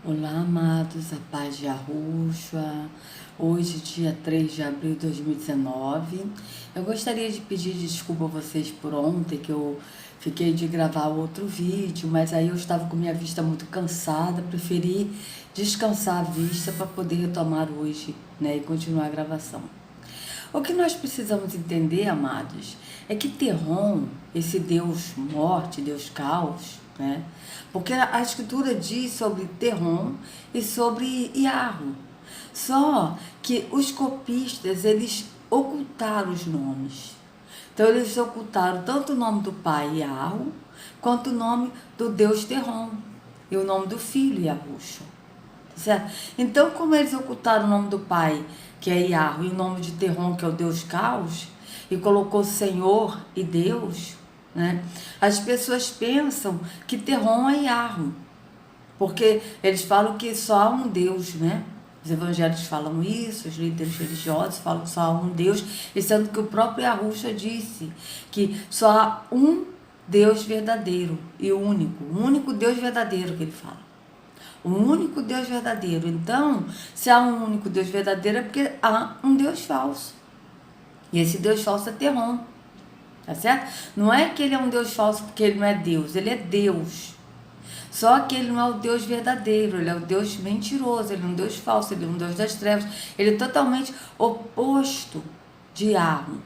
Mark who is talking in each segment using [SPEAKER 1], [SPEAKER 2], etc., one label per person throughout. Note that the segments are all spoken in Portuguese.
[SPEAKER 1] Olá, amados, a paz de Yahushua. Hoje, dia 3 de abril de 2019. Eu gostaria de pedir desculpa a vocês por ontem, que eu fiquei de gravar outro vídeo, mas aí eu estava com minha vista muito cansada, preferi descansar a vista para poder retomar hoje, né, e continuar a gravação. O que nós precisamos entender, amados, é que Terron, esse Deus morte, Deus caos, né? Porque a escritura diz sobre Terron e sobre Iarro. Só que os copistas, eles ocultaram os nomes. Então eles ocultaram tanto o nome do pai Iarro, quanto o nome do Deus Terron e o nome do filho Yahushua. Certo? Então, como eles ocultaram o nome do pai, que é Iarro, e o nome de Terron, que é o Deus Caos, e colocou Senhor e Deus, né? As pessoas pensam que Terron é Iarro, porque eles falam que só há um Deus, né? Os evangélicos falam isso, os líderes religiosos falam que só há um Deus, e sendo que o próprio Yahushua disse que só há um Deus verdadeiro e único, o único Deus verdadeiro que ele fala. O único Deus verdadeiro. Então, se há um único Deus verdadeiro, é porque há um Deus falso. E esse Deus falso é Terron. Tá certo? Não é que ele é um Deus falso porque ele não é Deus. Ele é Deus. Só que ele não é o Deus verdadeiro. Ele é o Deus mentiroso. Ele é um Deus falso. Ele é um Deus das trevas. Ele é totalmente oposto de Yahweh.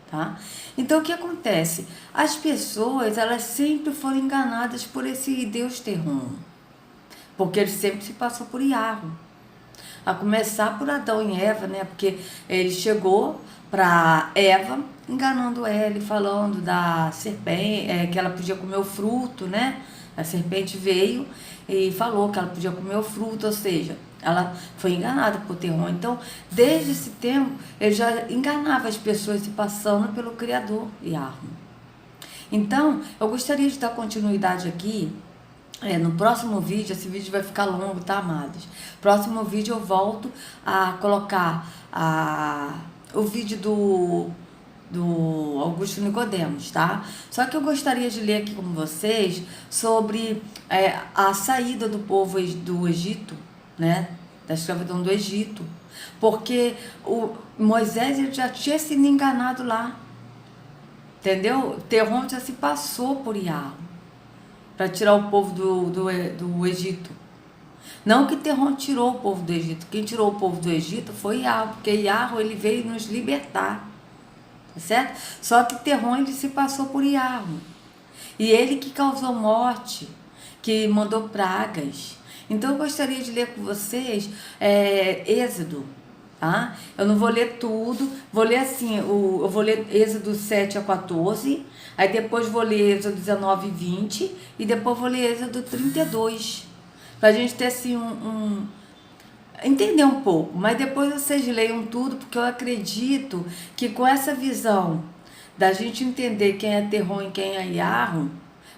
[SPEAKER 1] Tá? Então, o que acontece? As pessoas, elas sempre foram enganadas por esse Deus Terron. Porque ele sempre se passou por Iarro. A começar por Adão e Eva, né? Porque ele chegou para Eva, enganando ela, falando da serpente, que ela podia comer o fruto, né? A serpente veio e falou que ela podia comer o fruto, ou seja, ela foi enganada por Terron. Então, desde esse tempo, ele já enganava as pessoas se passando pelo Criador, Iarro. Então, eu gostaria de dar continuidade aqui. No próximo vídeo, esse vídeo vai ficar longo, tá, amados? Próximo vídeo eu volto a colocar o vídeo do Augusto Nicodemos, tá? Só que eu gostaria de ler aqui com vocês sobre a saída do povo do Egito, né? Da escravidão do Egito. Porque o Moisés ele já tinha sido enganado lá. Entendeu? Terron já se passou por Iarro para tirar o povo do Egito. Não que Terron tirou o povo do Egito. Quem tirou o povo do Egito foi Iarro, porque Iarro ele veio nos libertar. Tá certo? Só que Terron ele se passou por Iarro. E ele que causou morte, que mandou pragas. Então eu gostaria de ler com vocês Êxodo. Tá? Eu não vou ler tudo, vou ler assim, eu vou ler Êxodo 7 a 14, aí depois vou ler Êxodo 19 e 20, e depois vou ler Êxodo 32, pra gente ter assim entender um pouco, mas depois vocês leiam tudo, porque eu acredito que com essa visão da gente entender quem é Terron e quem é Iarro,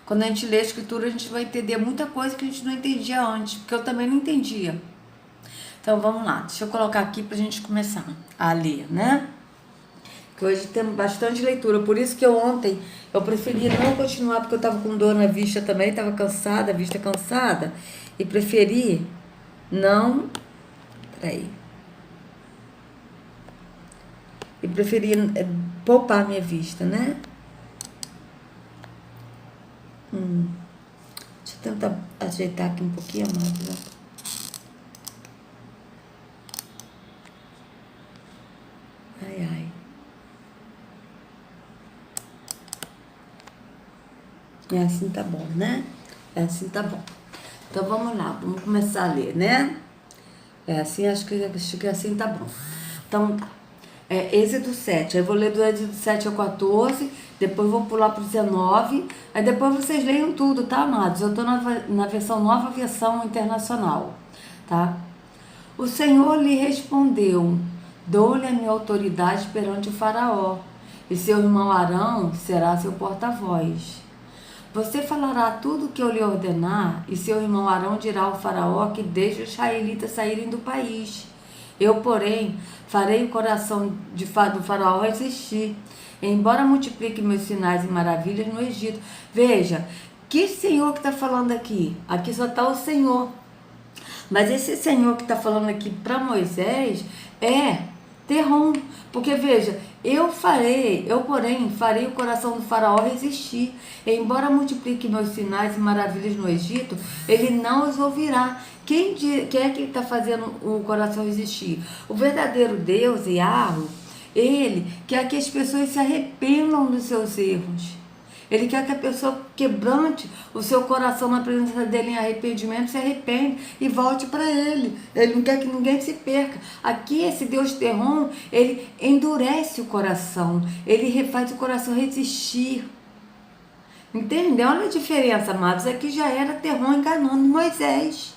[SPEAKER 1] quando a gente lê a escritura a gente vai entender muita coisa que a gente não entendia antes, porque eu também não entendia. Então, vamos lá. Deixa eu colocar aqui pra gente começar a ler, né? Que hoje temos bastante leitura. Por isso que ontem eu preferi não continuar, porque eu tava com dor na vista também, tava cansada, a vista cansada. E preferi não... Peraí. E preferi poupar minha vista, né? Deixa eu tentar ajeitar aqui um pouquinho mais, né? Ai, ai. É assim tá bom, né? É assim tá bom. Então vamos lá, vamos começar a ler, né? É assim, acho que assim tá bom. Então tá. Êxodo 7. Aí eu vou ler do Êxodo 7 ao 14, depois vou pular pro 19, aí depois vocês leiam tudo, tá, amados? Eu tô na versão nova, versão internacional, tá? O Senhor lhe respondeu: dou-lhe a minha autoridade perante o faraó, e seu irmão Arão será seu porta-voz. Você falará tudo o que eu lhe ordenar, e seu irmão Arão dirá ao faraó que deixe os israelitas saírem do país. Eu, porém, farei o coração do faraó resistir, embora multiplique meus sinais e maravilhas no Egito. Veja, que Senhor que está falando aqui? Aqui só está o Senhor. Mas esse Senhor que está falando aqui para Moisés é Terrom. Porque veja, porém, farei o coração do faraó resistir. Embora multiplique meus sinais e maravilhas no Egito, ele não os ouvirá. Quem é que está fazendo o coração resistir? O verdadeiro Deus, Yahweh, ele quer que as pessoas se arrependam dos seus erros. Ele quer que a pessoa quebrante o seu coração na presença dele em arrependimento, se arrepende e volte para ele. Ele não quer que ninguém se perca. Aqui esse Deus Terrom, ele endurece o coração, ele faz o coração resistir. Entendeu? Olha a diferença, amados. Aqui já era Terrom enganando Moisés.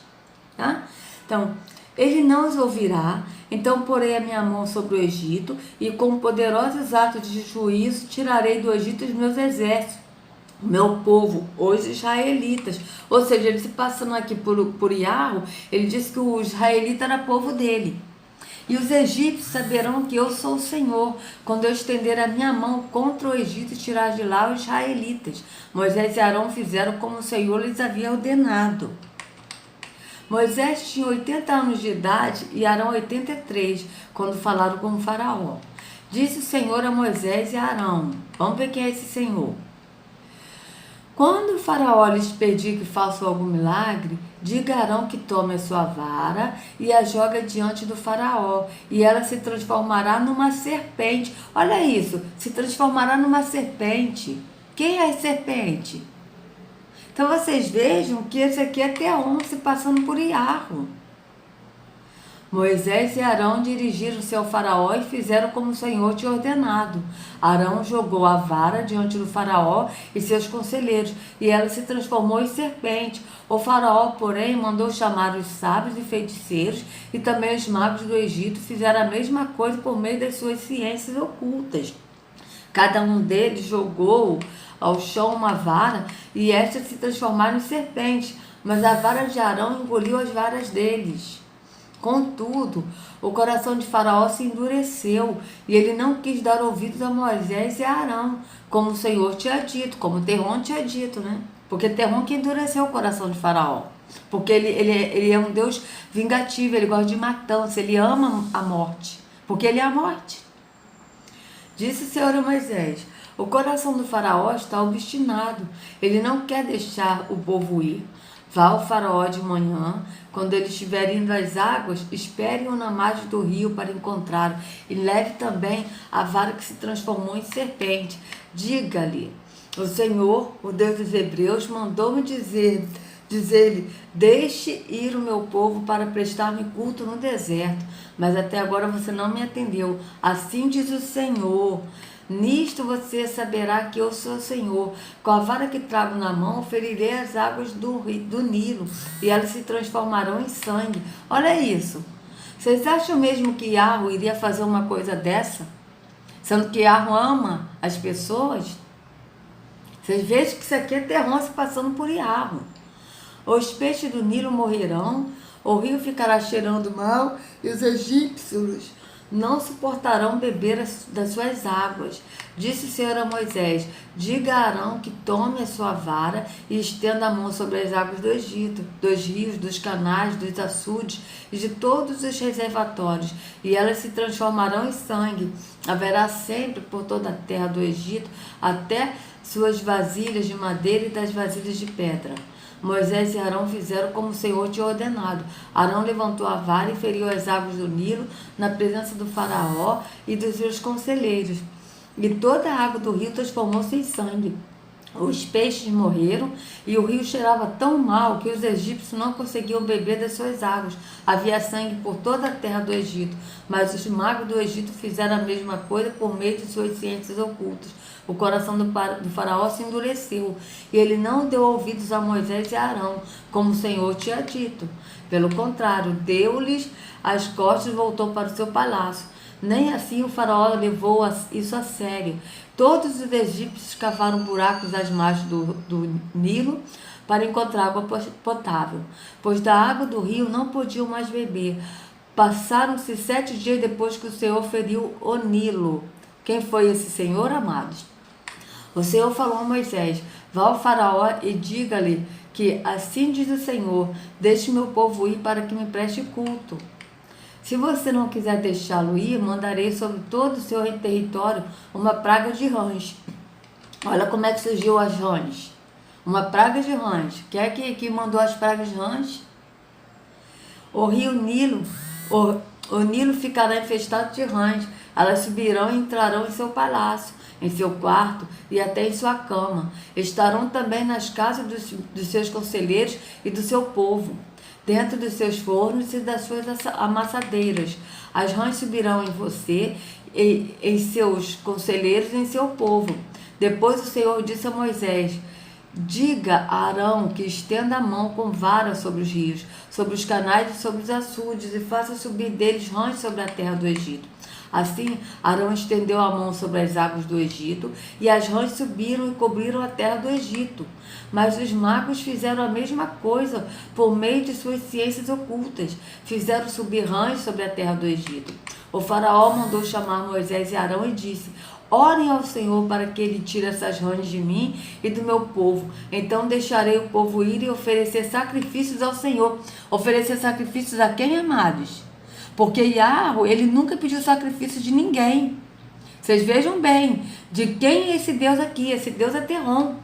[SPEAKER 1] Tá? Então, ele não os ouvirá. Então porei a minha mão sobre o Egito, e com poderosos atos de juízo tirarei do Egito os meus exércitos, o meu povo, os israelitas. Ou seja, ele se passando aqui por Yahweh, ele disse que o israelita era povo dele. E os egípcios saberão que eu sou o Senhor, quando eu estender a minha mão contra o Egito e tirar de lá os israelitas. Moisés e Arão fizeram como o Senhor lhes havia ordenado. Moisés tinha 80 anos de idade e Arão 83, quando falaram com o faraó. Disse o Senhor a Moisés e a Arão. Vamos ver quem é esse Senhor. Quando o faraó lhes pedir que façam algum milagre, diga a Arão que tome a sua vara e a joga diante do faraó, e ela se transformará numa serpente. Olha isso, se transformará numa serpente. Quem é a serpente? Então vocês vejam que esse aqui é Terrom se passando por Yahweh. Moisés e Arão dirigiram-se ao faraó e fizeram como o Senhor tinha ordenado. Arão jogou a vara diante do faraó e seus conselheiros, e ela se transformou em serpente. O faraó, porém, mandou chamar os sábios e feiticeiros, e também os magos do Egito fizeram a mesma coisa por meio das suas ciências ocultas. Cada um deles jogou ao chão uma vara, e estas se transformaram em serpentes, mas a vara de Arão engoliu as varas deles. Contudo, o coração de Faraó se endureceu, e ele não quis dar ouvidos a Moisés e a Arão, como o Senhor tinha dito, como Terrom tinha dito, né? Porque Terrom que endureceu o coração de Faraó. Porque ele é um Deus vingativo, ele gosta de matança, ele ama a morte, porque ele é a morte. Disse o Senhor a Moisés: o coração do faraó está obstinado, ele não quer deixar o povo ir. Vá ao faraó de manhã, quando ele estiver indo às águas, espere-o na margem do rio para encontrá-lo, e leve também a vara que se transformou em serpente. Diga-lhe: o Senhor, o Deus dos Hebreus, mandou-me dizer-lhe: deixe ir o meu povo para prestar-me culto no deserto, mas até agora você não me atendeu. Assim diz o Senhor: nisto você saberá que eu sou o Senhor. Com a vara que trago na mão, ferirei as águas do Nilo, e elas se transformarão em sangue. Olha isso. Vocês acham mesmo que Yahweh iria fazer uma coisa dessa? Sendo que Yahweh ama as pessoas? Vocês vejam que isso aqui é Terrom se passando por Yahweh. Os peixes do Nilo morrerão, o rio ficará cheirando mal, e os egípcios não suportarão beber das suas águas. Disse o Senhor a Moisés: diga a Arão que tome a sua vara e estenda a mão sobre as águas do Egito, dos rios, dos canais, dos açudes e de todos os reservatórios, e elas se transformarão em sangue. Haverá sempre por toda a terra do Egito, até suas vasilhas de madeira e das vasilhas de pedra. Moisés e Arão fizeram como o Senhor tinha ordenado. Arão levantou a vara e feriu as águas do Nilo na presença do faraó e dos seus conselheiros. E toda a água do rio transformou-se em sangue. Os peixes morreram e o rio cheirava tão mal que os egípcios não conseguiam beber das suas águas. Havia sangue por toda a terra do Egito, mas os magos do Egito fizeram a mesma coisa por meio de suas ciências ocultas. O coração do faraó se endureceu, e ele não deu ouvidos a Moisés e a Arão, como o Senhor tinha dito. Pelo contrário, deu-lhes as costas e voltou para o seu palácio. Nem assim o faraó levou isso a sério. Todos os egípcios cavaram buracos às margens do Nilo para encontrar água potável, pois da água do rio não podiam mais beber. Passaram-se 7 dias depois que o Senhor feriu o Nilo. Quem foi esse Senhor, amados? O Senhor falou a Moisés: vá ao faraó e diga-lhe que assim diz o Senhor, deixe meu povo ir para que me preste culto. Se você não quiser deixá-lo ir, mandarei sobre todo o seu território uma praga de rãs. Olha como é que surgiu as rãs. Uma praga de rãs. Quem é que mandou as pragas de rãs? O rio Nilo, o Nilo ficará infestado de rãs. Elas subirão e entrarão em seu palácio, em seu quarto e até em sua cama. Estarão também nas casas dos seus conselheiros e do seu povo, dentro dos seus fornos e das suas amassadeiras. As rãs subirão em você, em seus conselheiros e em seu povo. Depois o Senhor disse a Moisés: diga a Arão que estenda a mão com vara sobre os rios, sobre os canais e sobre os açudes, e faça subir deles rãs sobre a terra do Egito. Assim, Arão estendeu a mão sobre as águas do Egito, e as rãs subiram e cobriram a terra do Egito. Mas os magos fizeram a mesma coisa por meio de suas ciências ocultas. Fizeram subir rãs sobre a terra do Egito. O faraó mandou chamar Moisés e Arão e disse: orem ao Senhor para que ele tire essas rãs de mim e do meu povo. Então deixarei o povo ir e oferecer sacrifícios ao Senhor. Oferecer sacrifícios a quem, amados? Porque Yahweh, ele nunca pediu sacrifício de ninguém. Vocês vejam bem, de quem é esse Deus aqui? Esse Deus é Terron.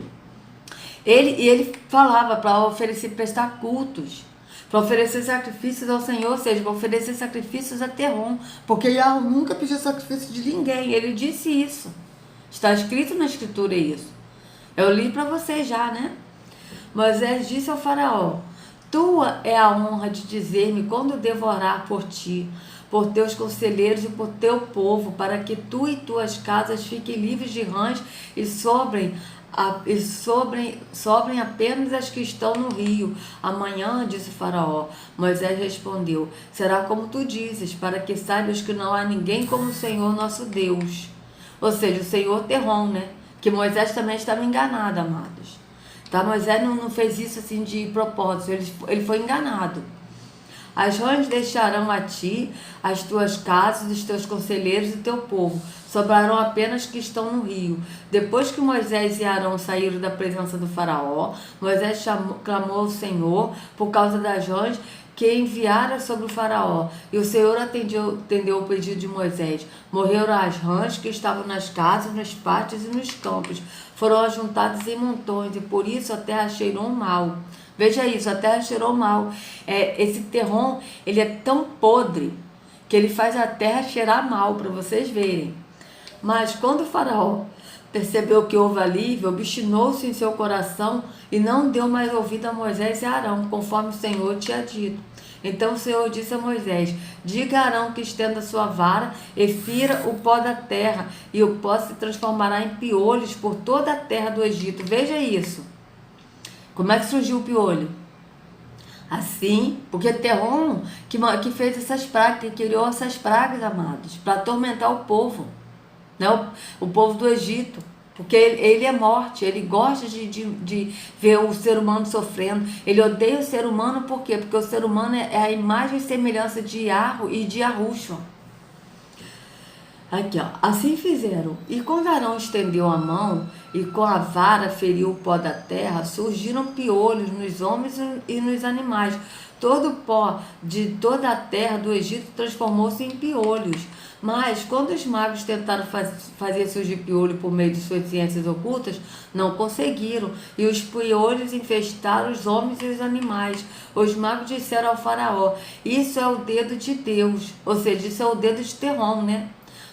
[SPEAKER 1] Ele falava para oferecer, prestar cultos, para oferecer sacrifícios ao Senhor, ou seja, para oferecer sacrifícios a Terron. Porque Yahweh nunca pediu sacrifício de ninguém. Ele disse isso. Está escrito na Escritura isso. Eu li para vocês já, né? Moisés disse ao faraó: tua é a honra de dizer-me quando devorar por ti, por teus conselheiros e por teu povo, para que tu e tuas casas fiquem livres de rãs e sobrem apenas as que estão no rio. Amanhã, disse o faraó. Moisés respondeu: será como tu dizes, para que saibas que não há ninguém como o Senhor nosso Deus. Ou seja, o Senhor Terron, né? Que Moisés também estava enganado, amados. Tá? Moisés não fez isso assim de propósito, ele foi enganado. As rãs deixarão a ti, as tuas casas, os teus conselheiros e teu povo. Sobrarão apenas que estão no rio. Depois que Moisés e Arão saíram da presença do faraó, Moisés clamou ao Senhor por causa das rãs que enviara sobre o faraó. E o Senhor atendeu o pedido de Moisés. Morreram as rãs que estavam nas casas, nos pátios e nos campos. Foram ajuntadas em montões, e por isso a terra cheirou mal. Veja isso, a terra cheirou mal. Esse Terron, ele é tão podre que ele faz a terra cheirar mal, para vocês verem. Mas quando o faraó percebeu que houve alívio, obstinou-se em seu coração e não deu mais ouvido a Moisés e a Arão, conforme o Senhor tinha dito. Então o Senhor disse a Moisés: diga a Arão que estenda sua vara e fira o pó da terra, e o pó se transformará em piolhos por toda a terra do Egito. Veja isso. Como é que surgiu o piolho? Assim, porque Terron que fez essas pragas, que criou essas pragas, amados, para atormentar o povo, né? O povo do Egito. Porque ele é morte, ele gosta de ver o ser humano sofrendo. Ele odeia o ser humano, por quê? Porque o ser humano é a imagem e semelhança de Yahweh e de Yahushua. Aqui, ó. Assim fizeram. E quando Arão estendeu a mão e com a vara feriu o pó da terra, surgiram piolhos nos homens e nos animais. Todo o pó de toda a terra do Egito transformou-se em piolhos. Mas, quando os magos tentaram fazer surgir piolho por meio de suas ciências ocultas, não conseguiram, e os piolhos infestaram os homens e os animais. Os magos disseram ao faraó: isso é o dedo de Deus, ou seja, isso é o dedo de Terron, né?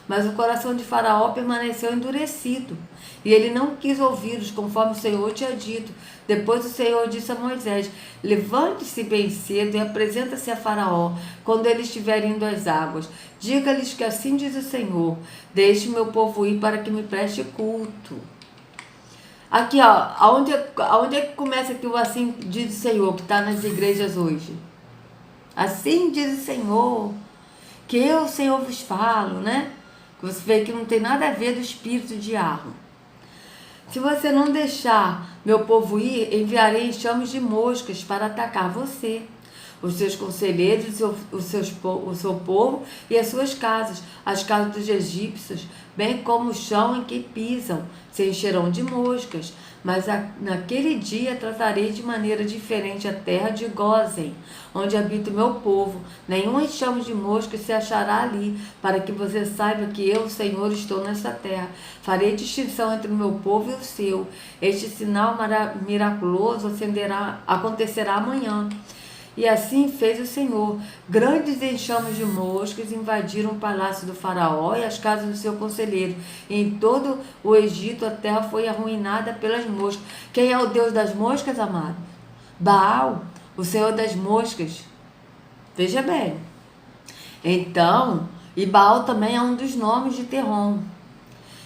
[SPEAKER 1] Mas o coração de Faraó permaneceu endurecido, e ele não quis ouvi-los, conforme o Senhor tinha dito. Depois o Senhor disse a Moisés: levante-se bem cedo e apresenta-se a Faraó, quando ele estiver indo às águas. Diga-lhes que assim diz o Senhor: deixe meu povo ir para que me preste culto. Aqui, ó, aonde é que começa aqui o assim diz o Senhor, que está nas igrejas hoje? Assim diz o Senhor, que eu, Senhor, vos falo, né? Você vê que não tem nada a ver do espírito de Yahweh. Se você não deixar meu povo ir, enviarei enxames de moscas para atacar você, os seus conselheiros, o seu povo e as suas casas, as casas dos egípcios, bem como o chão em que pisam, se encherão de moscas. Mas naquele dia tratarei de maneira diferente a terra de Gósen, onde habita o meu povo. Nenhum enxame de moscas se achará ali, para que você saiba que eu, Senhor, estou nessa terra. Farei distinção entre o meu povo e o seu. Este sinal miraculoso acontecerá amanhã. E assim fez o Senhor. Grandes enxames de moscas invadiram o palácio do faraó e as casas do seu conselheiro. Em todo o Egito a terra foi arruinada pelas moscas. Quem é o Deus das moscas, amado? Baal, o Senhor das moscas. Veja bem. Então, e Baal também é um dos nomes de Terrom.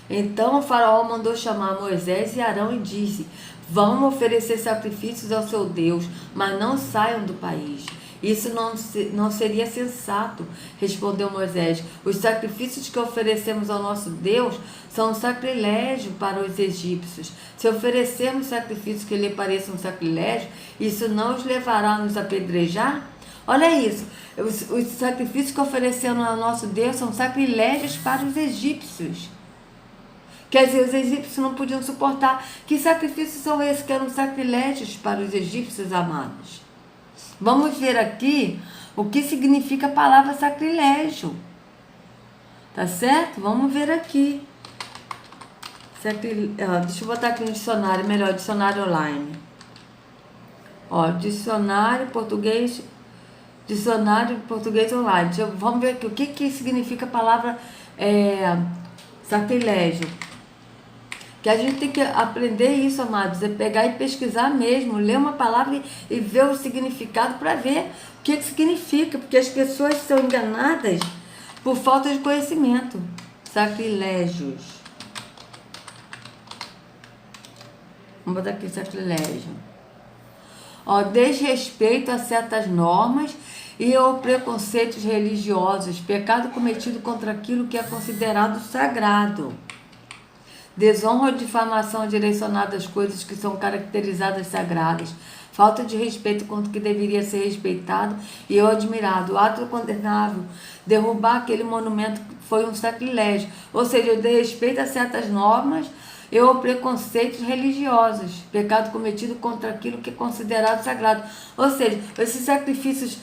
[SPEAKER 1] Então o faraó mandou chamar Moisés e Arão e disse: vão oferecer sacrifícios ao seu Deus, mas não saiam do país. Isso não seria sensato, respondeu Moisés. Os sacrifícios que oferecemos ao nosso Deus são um sacrilégio para os egípcios. Se oferecermos sacrifícios que lhe pareçam um sacrilégio, isso não os levará a nos apedrejar? Olha isso, os sacrifícios que oferecemos ao nosso Deus são sacrilégios para os egípcios. Quer dizer, os egípcios não podiam suportar. Que sacrifícios são esses que eram sacrilégios para os egípcios, amados? Vamos ver aqui o que significa a palavra sacrilégio. Tá certo? Vamos ver aqui. Deixa eu botar aqui no dicionário, melhor, dicionário online. Dicionário português online. Vamos ver aqui o que significa a palavra sacrilégio. Que a gente tem que aprender isso, amados, é pegar e pesquisar mesmo, ler uma palavra e ver o significado para ver o que significa, porque as pessoas são enganadas por falta de conhecimento. Sacrilégios. Vamos botar aqui sacrilégio. Desrespeito a certas normas e ou preconceitos religiosos, pecado cometido contra aquilo que é considerado sagrado. Desonra ou difamação direcionada às coisas que são caracterizadas sagradas. Falta de respeito contra o que deveria ser respeitado e ou admirado. Ato condenável. Derrubar aquele monumento foi um sacrilégio. Ou seja, desrespeito a certas normas e ou preconceitos religiosos. Pecado cometido contra aquilo que é considerado sagrado. Ou seja, esses sacrifícios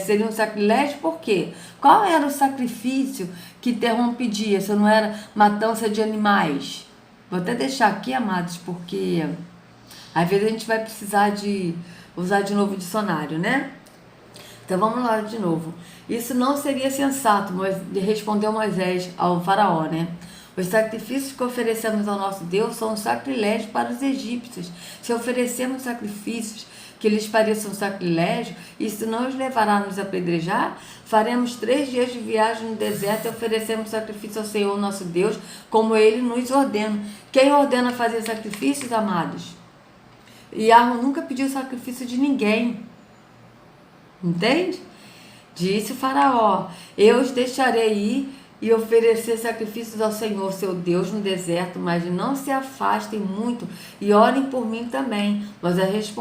[SPEAKER 1] seriam sacrilégio por quê? Qual era o sacrifício que Terrom pedia, se não era matança de animais? Vou até deixar aqui, amados, porque às vezes a gente vai precisar de usar de novo o dicionário, né? Então vamos lá de novo. Isso não seria sensato, respondeu Moisés ao faraó, né? Os sacrifícios que oferecemos ao nosso Deus são um sacrilégio para os egípcios. Se oferecemos sacrifícios que lhes pareçam sacrilégio, isso não os levará a nos apedrejar? Faremos 3 dias de viagem no deserto e oferecemos sacrifício ao Senhor nosso Deus, como Ele nos ordena. Quem ordena fazer sacrifícios, amados? Yahweh nunca pediu sacrifício de ninguém. Entende? Disse o faraó: eu os deixarei ir e oferecer sacrifícios ao Senhor, seu Deus, no deserto, mas não se afastem muito e orem por mim também. Moisés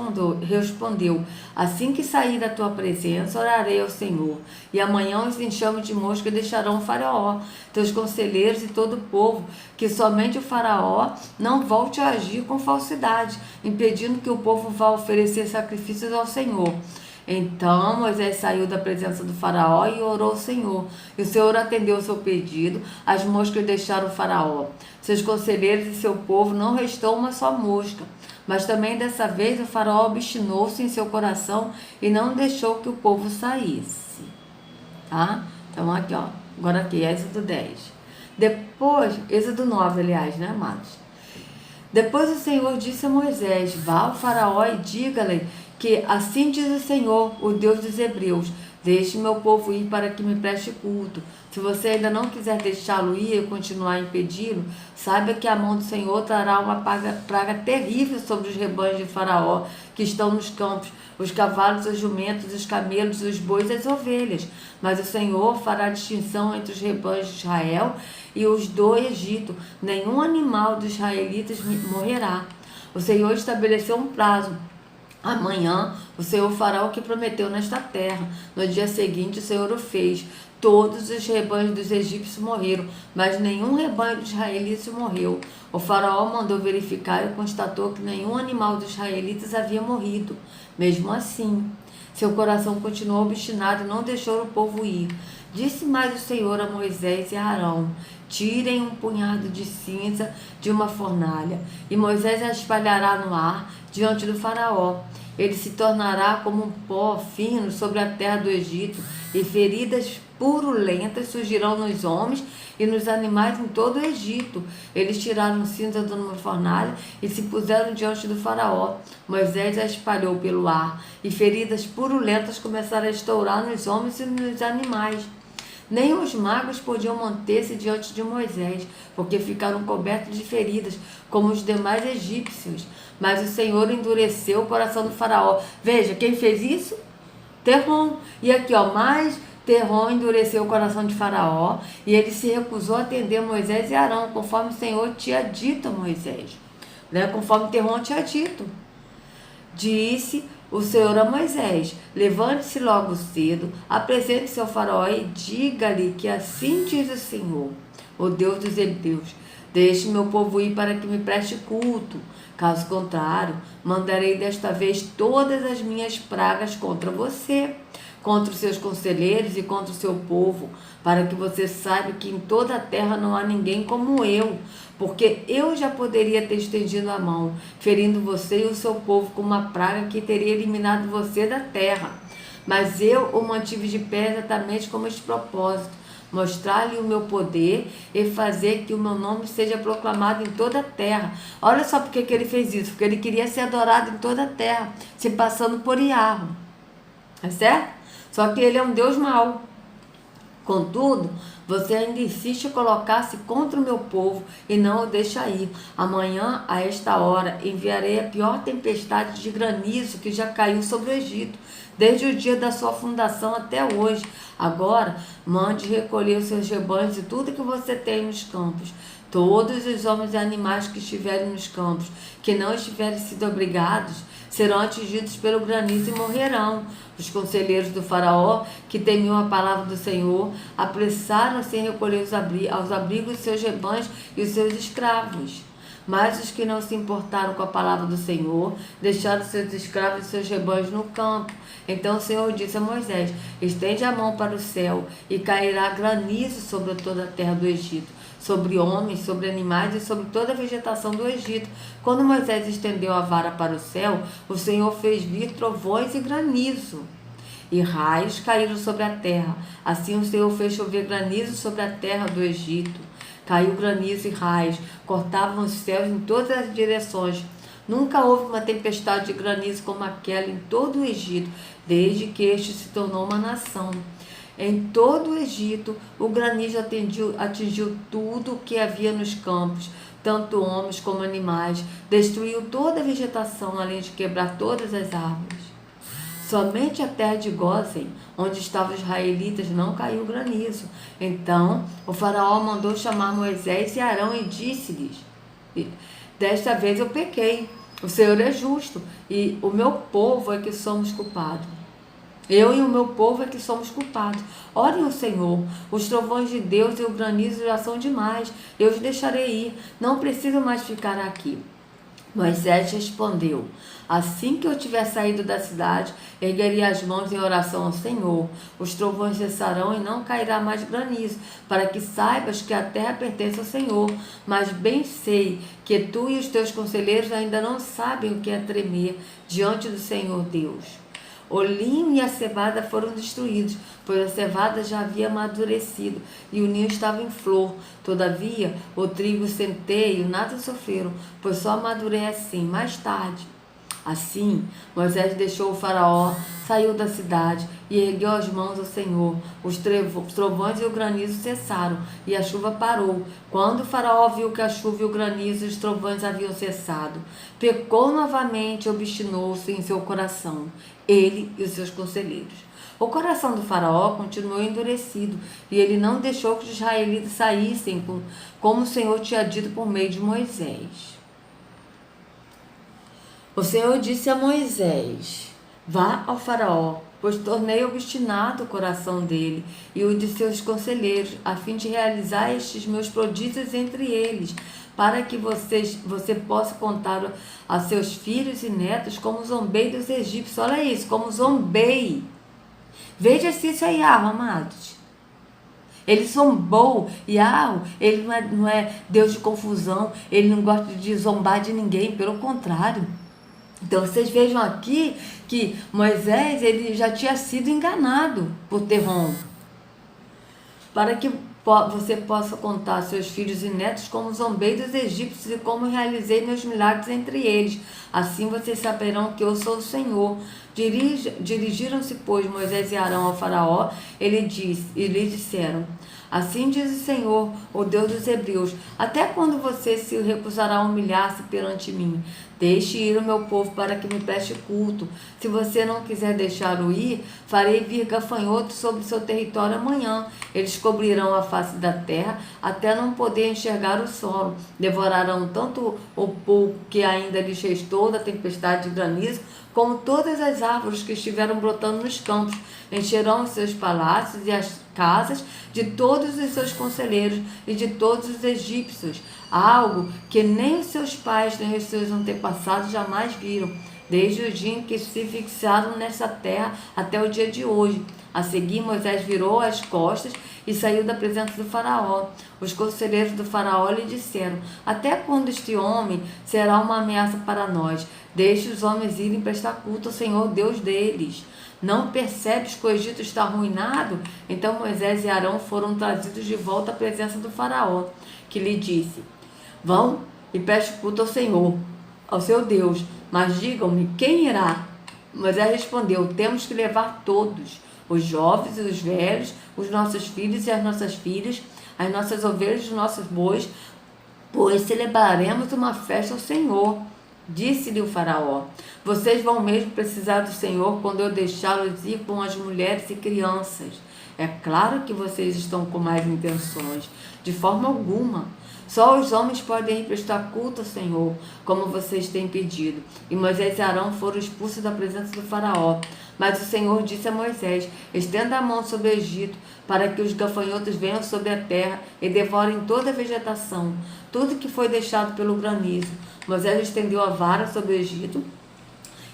[SPEAKER 1] respondeu: assim que sair da tua presença, orarei ao Senhor. E amanhã os enxames de mosca deixarão o faraó, teus conselheiros e todo o povo, que somente o faraó não volte a agir com falsidade, impedindo que o povo vá oferecer sacrifícios ao Senhor. Então Moisés saiu da presença do faraó e orou ao Senhor. E o Senhor atendeu o seu pedido. As moscas deixaram o faraó, seus conselheiros e seu povo. Não restou uma só mosca. Mas também dessa vez o faraó obstinou-se em seu coração e não deixou que o povo saísse. Tá? Então aqui, agora aqui, Êxodo 10. Depois, Êxodo 9, aliás, né, amados? Depois o Senhor disse a Moisés: vá ao faraó e diga-lhe que assim diz o Senhor, o Deus dos Hebreus: deixe meu povo ir para que me preste culto. Se você ainda não quiser deixá-lo ir e continuar a impedi-lo, saiba que a mão do Senhor trará uma praga terrível sobre os rebanhos de Faraó que estão nos campos, os cavalos, os jumentos, os camelos, os bois e as ovelhas. Mas o Senhor fará distinção entre os rebanhos de Israel e os do Egito. Nenhum animal dos israelitas morrerá. O Senhor estabeleceu um prazo Amanhã o Senhor fará o que prometeu nesta terra. No dia seguinte o Senhor o fez. Todos os rebanhos dos egípcios morreram, mas nenhum rebanho dos israelitas morreu. O faraó mandou verificar e constatou que nenhum animal dos israelitas havia morrido. Mesmo assim, seu coração continuou obstinado e não deixou o povo ir. Disse mais o Senhor a Moisés e a Arão: tirem um punhado de cinza de uma fornalha, e Moisés a espalhará no ar diante do faraó. Ele se tornará como um pó fino sobre a terra do Egito, e feridas purulentas surgirão nos homens e nos animais em todo o Egito. Eles tiraram cinza de uma fornalha e se puseram diante do faraó. Moisés a espalhou pelo ar, e feridas purulentas começaram a estourar nos homens e nos animais. Nem os magos podiam manter-se diante de Moisés, porque ficaram cobertos de feridas, como os demais egípcios. Mas o Senhor endureceu o coração do faraó. Veja, quem fez isso? Terrom. E aqui, mais Terrom endureceu o coração de faraó, e ele se recusou a atender Moisés e Arão, conforme o Senhor tinha dito a Moisés. Conforme Terrom tinha dito. Disse o Senhor a Moisés: levante-se logo cedo, apresente-se ao faraó e diga-lhe que assim diz o Senhor, o Deus dos hebreus: deixe meu povo ir para que me preste culto. Caso contrário, mandarei desta vez todas as minhas pragas contra você, contra os seus conselheiros e contra o seu povo, para que você saiba que em toda a terra não há ninguém como eu, porque eu já poderia ter estendido a mão, ferindo você e o seu povo com uma praga que teria eliminado você da terra. Mas eu o mantive de pé exatamente como este propósito: mostrar-lhe o meu poder e fazer que o meu nome seja proclamado em toda a terra. Olha só porque que ele fez isso: porque ele queria ser adorado em toda a terra, se passando por Iarro. É certo? Só que ele é um Deus mau. Contudo, você ainda insiste em colocar-se contra o meu povo e não o deixa ir. Amanhã, a esta hora, enviarei a pior tempestade de granizo que já caiu sobre o Egito, desde o dia da sua fundação até hoje. Agora, mande recolher os seus rebanhos e tudo que você tem nos campos. Todos os homens e animais que estiverem nos campos, que não estiverem sido obrigados, serão atingidos pelo granizo e morrerão. Os conselheiros do faraó, que temiam a palavra do Senhor, apressaram-se em recolher aos abrigos seus rebanhos e os seus escravos. Mas os que não se importaram com a palavra do Senhor, deixaram seus escravos e seus rebanhos no campo. Então o Senhor disse a Moisés: estende a mão para o céu, e cairá granizo sobre toda a terra do Egito, sobre homens, sobre animais e sobre toda a vegetação do Egito. Quando Moisés estendeu a vara para o céu, o Senhor fez vir trovões e granizo, e raios caíram sobre a terra. Assim o Senhor fez chover granizo sobre a terra do Egito. Caiu granizo e raios, cortavam os céus em todas as direções. Nunca houve uma tempestade de granizo como aquela em todo o Egito, desde que este se tornou uma nação. Em todo o Egito, o granizo atingiu tudo o que havia nos campos, tanto homens como animais, destruiu toda a vegetação, além de quebrar todas as árvores. Somente a terra de Gósen, onde estavam os israelitas, não caiu granizo. Então o faraó mandou chamar Moisés e Arão e disse-lhes: desta vez eu pequei, o Senhor é justo, e o meu povo é que somos culpados. Eu e o meu povo é que somos culpados. Orem ao Senhor. Os trovões de Deus e o granizo já são demais. Eu os deixarei ir. Não preciso mais ficar aqui. Moisés respondeu: assim que eu tiver saído da cidade, erguerei as mãos em oração ao Senhor. Os trovões cessarão e não cairá mais granizo, para que saibas que a terra pertence ao Senhor. Mas bem sei que tu e os teus conselheiros ainda não sabem o que é tremer diante do Senhor Deus. O linho e a cevada foram destruídos, pois a cevada já havia amadurecido e o ninho estava em flor. Todavia, o trigo e o centeio nada sofreram, pois só amadurecem mais tarde. Assim, Moisés deixou o faraó, saiu da cidade e ergueu as mãos ao Senhor. Os trovões e o granizo cessaram e a chuva parou. Quando o faraó viu que a chuva e o granizo e os trovões haviam cessado, pecou novamente e obstinou-se em seu coração, ele e os seus conselheiros. O coração do faraó continuou endurecido e ele não deixou que os israelitas saíssem como o Senhor tinha dito por meio de Moisés. O Senhor disse a Moisés: vá ao faraó, pois tornei obstinado o coração dele e o de seus conselheiros, a fim de realizar estes meus prodígios entre eles, para que você possa contar a seus filhos e netos como zombei dos egípcios. Olha isso, como zombei. Veja se isso é Yahweh, amados. Ele zombou. Yahweh, ele não é Deus de confusão, ele não gosta de zombar de ninguém, pelo contrário. Então vocês vejam aqui que Moisés, ele já tinha sido enganado por Terrom, para que você possa contar a seus filhos e netos como zombei dos egípcios e como realizei meus milagres entre eles. Assim vocês saberão que eu sou o Senhor. Dirigiram-se, pois, Moisés e Arão ao faraó, e lhe disseram: assim diz o Senhor, o Deus dos hebreus, até quando você se recusará a humilhar-se perante mim? Deixe ir o meu povo para que me preste culto. Se você não quiser deixá-lo ir, farei vir gafanhotos sobre seu território amanhã. Eles cobrirão a face da terra até não poder enxergar o solo. Devorarão tanto o pouco que ainda lhes restou da tempestade de granizo, como todas as árvores que estiveram brotando nos campos. Encherão os seus palácios e as casas de todos os seus conselheiros e de todos os egípcios, algo que nem os seus pais nem os seus antepassados jamais viram, desde o dia em que se fixaram nessa terra até o dia de hoje. A seguir, Moisés virou as costas e saiu da presença do faraó. Os conselheiros do faraó lhe disseram: até quando este homem será uma ameaça para nós? Deixe os homens irem prestar culto ao Senhor Deus deles. Não percebes que o Egito está arruinado? Então Moisés e Arão foram trazidos de volta à presença do faraó, que lhe disse: vão e preste culto ao Senhor, ao seu Deus, mas digam-me, quem irá? Moisés respondeu: temos que levar todos, os jovens e os velhos, os nossos filhos e as nossas filhas, as nossas ovelhas e os nossos bois, pois celebraremos uma festa ao Senhor. Disse-lhe o faraó: vocês vão mesmo precisar do Senhor quando eu deixá-los ir com as mulheres e crianças. É claro que vocês estão com más intenções. De forma alguma. Só os homens podem ir prestar culto ao Senhor, como vocês têm pedido. E Moisés e Arão foram expulsos da presença do faraó. Mas o Senhor disse a Moisés: estenda a mão sobre o Egito, para que os gafanhotos venham sobre a terra e devorem toda a vegetação, tudo que foi deixado pelo granizo. Moisés estendeu a vara sobre o Egito,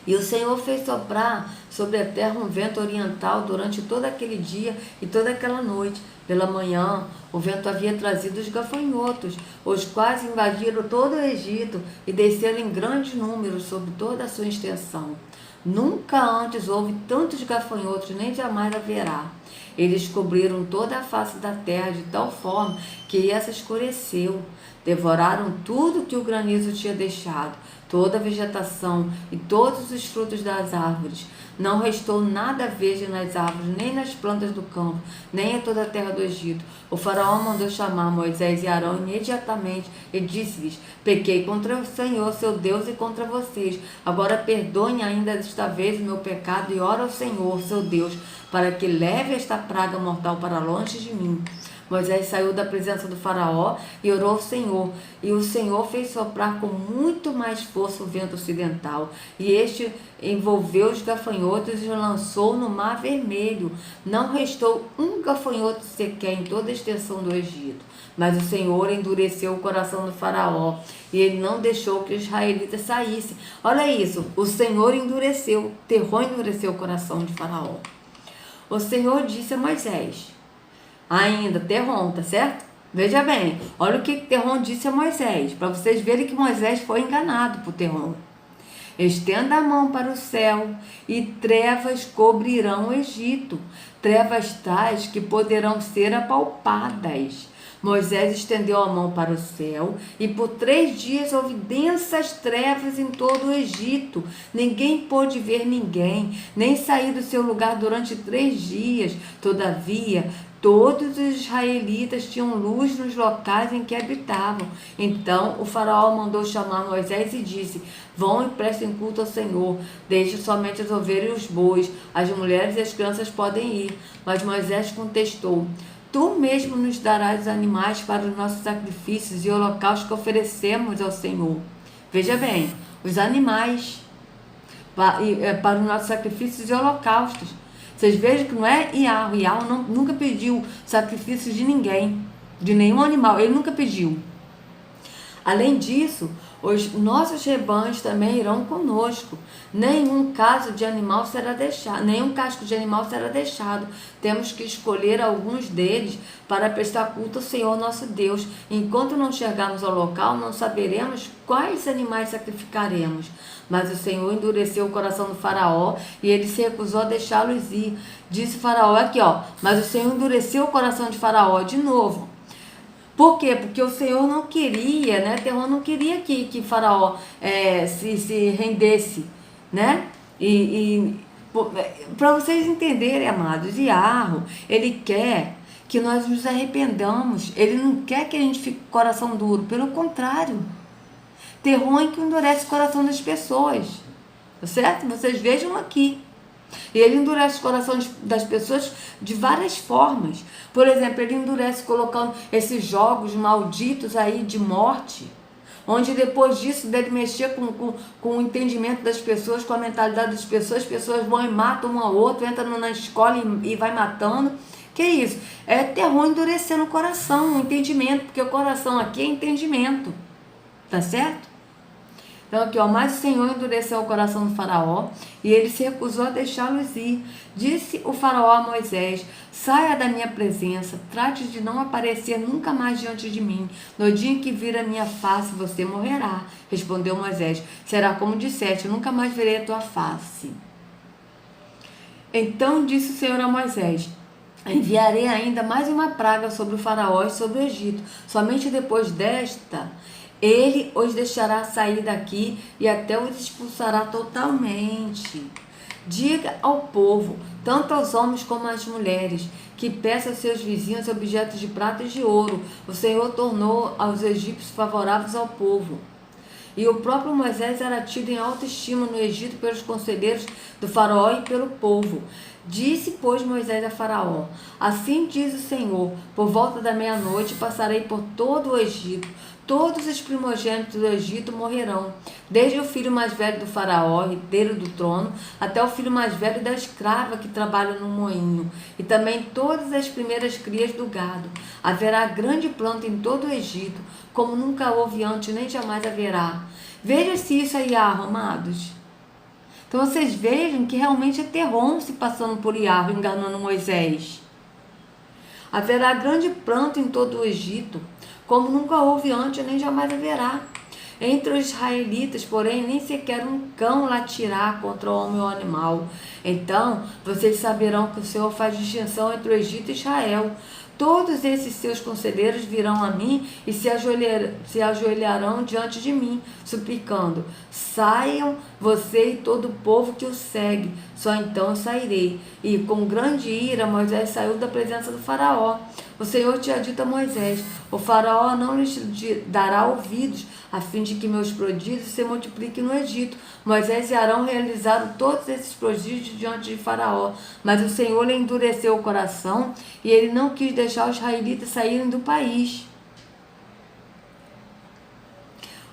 [SPEAKER 1] e o Senhor fez soprar sobre a terra um vento oriental durante todo aquele dia e toda aquela noite. Pela manhã, o vento havia trazido os gafanhotos, os quais invadiram todo o Egito e desceram em grandes números sobre toda a sua extensão. Nunca antes houve tantos gafanhotos, nem jamais haverá. Eles cobriram toda a face da terra de tal forma que essa escureceu. Devoraram tudo que o granizo tinha deixado, toda a vegetação e todos os frutos das árvores. Não restou nada verde nas árvores, nem nas plantas do campo, nem em toda a terra do Egito. O faraó mandou chamar Moisés e Arão imediatamente e disse-lhes: pequei contra o Senhor, seu Deus, e contra vocês. Agora perdoem ainda desta vez o meu pecado e ora ao Senhor, seu Deus, para que leve esta praga mortal para longe de mim. Moisés saiu da presença do faraó e orou ao Senhor, e o Senhor fez soprar com muito mais força o vento ocidental, e este envolveu os gafanhotos e os lançou no mar vermelho. Não restou um gafanhoto sequer em toda a extensão do Egito. Mas o Senhor endureceu o coração do faraó, e ele não deixou que os israelitas saíssem. Olha isso, o Senhor endureceu, Terrom endureceu o coração de faraó. O Senhor disse a Moisés, ainda, Terrom, tá certo? Veja bem, olha o que Terrom disse a Moisés, para vocês verem que Moisés foi enganado por Terrom. Estenda a mão para o céu, e trevas cobrirão o Egito, trevas tais que poderão ser apalpadas. Moisés estendeu a mão para o céu, e por 3 dias houve densas trevas em todo o Egito. Ninguém pôde ver ninguém, nem sair do seu lugar durante 3 dias. Todavia, todos os israelitas tinham luz nos locais em que habitavam. Então o faraó mandou chamar Moisés e disse: vão e prestem culto ao Senhor, deixe somente as ovelhas e os bois, as mulheres e as crianças podem ir. Mas Moisés contestou: tu mesmo nos darás os animais para os nossos sacrifícios e holocaustos que oferecemos ao Senhor. Veja bem, os animais. para os nossos sacrifícios e holocaustos. Vocês vejam que não é Iarro. Iarro nunca pediu sacrifício de ninguém, de nenhum animal. Ele nunca pediu. Além disso, os nossos rebanhos também irão conosco. Nenhum casco de animal será deixado. Temos que escolher alguns deles para prestar culto ao Senhor nosso Deus. Enquanto não chegarmos ao local, não saberemos quais animais sacrificaremos. Mas o Senhor endureceu o coração do faraó e ele se recusou a deixá-los ir. Disse o faraó aqui, mas o Senhor endureceu o coração de faraó de novo. Por quê? Porque o Senhor não queria, né? Terror não queria que Faraó se rendesse, né? Para vocês entenderem, amados, Iarro, ele quer que nós nos arrependamos. Ele não quer que a gente fique com o coração duro. Pelo contrário. Terror é que endurece o coração das pessoas. Tá certo? Vocês vejam aqui. E ele endurece o coração das pessoas de várias formas. Por exemplo, ele endurece colocando esses jogos malditos aí de morte, onde depois disso deve mexer com o entendimento das pessoas, com a mentalidade das pessoas. As pessoas vão e matam um ao outro, entram na escola e vai matando. Que isso? É terror endurecendo o coração, o entendimento, porque o coração aqui é entendimento. Tá certo? Então aqui, mas o Senhor endureceu o coração do faraó e ele se recusou a deixá-los ir. Disse o faraó a Moisés: saia da minha presença, trate de não aparecer nunca mais diante de mim. No dia em que vir a minha face, você morrerá. Respondeu Moisés: será como disseste, eu nunca mais verei a tua face. Então disse o Senhor a Moisés: enviarei ainda mais uma praga sobre o faraó e sobre o Egito. Somente depois desta ele os deixará sair daqui e até os expulsará totalmente. Diga ao povo, tanto aos homens como às mulheres, que peça aos seus vizinhos objetos de prata e de ouro. O Senhor tornou aos egípcios favoráveis ao povo. E o próprio Moisés era tido em alta estima no Egito pelos conselheiros do faraó e pelo povo. Disse, pois, Moisés a Faraó: assim diz o Senhor, por volta da meia-noite passarei por todo o Egito. Todos os primogênitos do Egito morrerão, desde o filho mais velho do faraó, herdeiro do trono, até o filho mais velho da escrava que trabalha no moinho, e também todas as primeiras crias do gado. Haverá grande pranto em todo o Egito, como nunca houve antes, nem jamais haverá. Veja se isso aí, amados. Então vocês vejam que realmente é terror se passando por Iarro, enganando Moisés. Haverá grande pranto em todo o Egito, como nunca houve antes, nem jamais haverá. Entre os israelitas, porém, nem sequer um cão latirá contra o homem ou animal. Então, vocês saberão que o Senhor faz distinção entre o Egito e Israel. Todos esses seus conselheiros virão a mim e se ajoelharão diante de mim, suplicando: saiam você e todo o povo que o segue, só então eu sairei. E com grande ira Moisés saiu da presença do faraó. O Senhor tinha dito a Moisés: o faraó não lhes dará ouvidos, a fim de que meus prodígios se multipliquem no Egito. Moisés e Arão realizaram todos esses prodígios diante de Faraó, mas o Senhor lhe endureceu o coração e ele não quis deixar os israelitas saírem do país.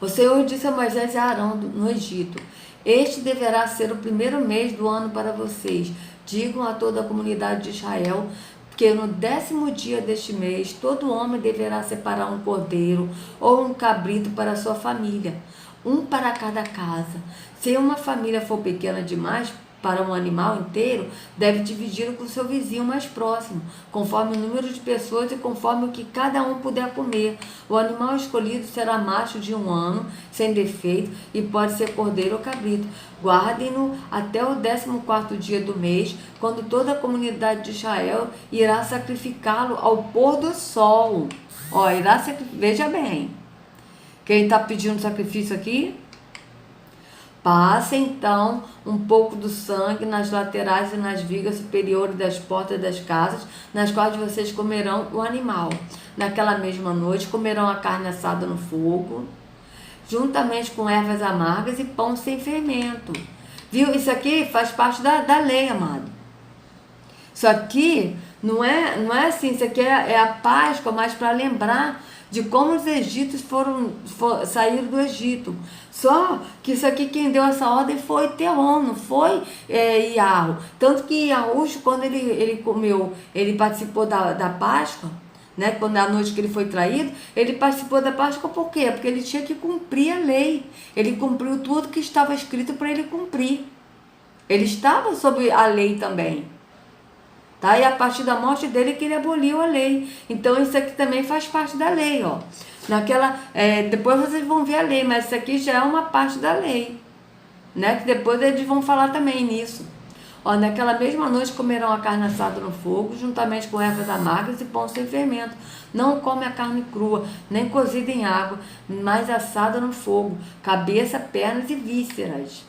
[SPEAKER 1] O Senhor disse a Moisés e a Arão no Egito: este deverá ser o primeiro mês do ano para vocês. Digam a toda a comunidade de Israel que no 10º dia deste mês, todo homem deverá separar um cordeiro ou um cabrito para a sua família, um para cada casa. Se uma família for pequena demais para um animal inteiro, deve dividi-lo com seu vizinho mais próximo, conforme o número de pessoas e conforme o que cada um puder comer. O animal escolhido será macho de 1 ano, sem defeito, e pode ser cordeiro ou cabrito. Guardem-no até o 14º dia do mês, quando toda a comunidade de Israel irá sacrificá-lo ao pôr do sol. Veja bem, quem está pedindo sacrifício aqui? Passe então um pouco do sangue nas laterais e nas vigas superiores das portas das casas, nas quais vocês comerão o animal. Naquela mesma noite comerão a carne assada no fogo, juntamente com ervas amargas e pão sem fermento. Viu? Isso aqui faz parte da lei, amado. Isso aqui não é assim, isso aqui é a Páscoa, mas para lembrar de como os egípcios saíram do Egito. Só que isso aqui, quem deu essa ordem foi Terron, não foi Iarro. Tanto que Iaúcho, quando ele participou da Páscoa, né, quando a noite que ele foi traído, ele participou da Páscoa por quê? Porque ele tinha que cumprir a lei. Ele cumpriu tudo que estava escrito para ele cumprir. Ele estava sob a lei também. Tá? E a partir da morte dele que ele aboliu a lei. Então isso aqui também faz parte da lei, ó. Depois vocês vão ver a lei, mas isso aqui já é uma parte da lei, né? Que depois eles vão falar também nisso. Ó, naquela mesma noite comerão a carne assada no fogo, juntamente com ervas amargas e pão sem fermento. Não come a carne crua, nem cozida em água, mas assada no fogo, cabeça, pernas e vísceras.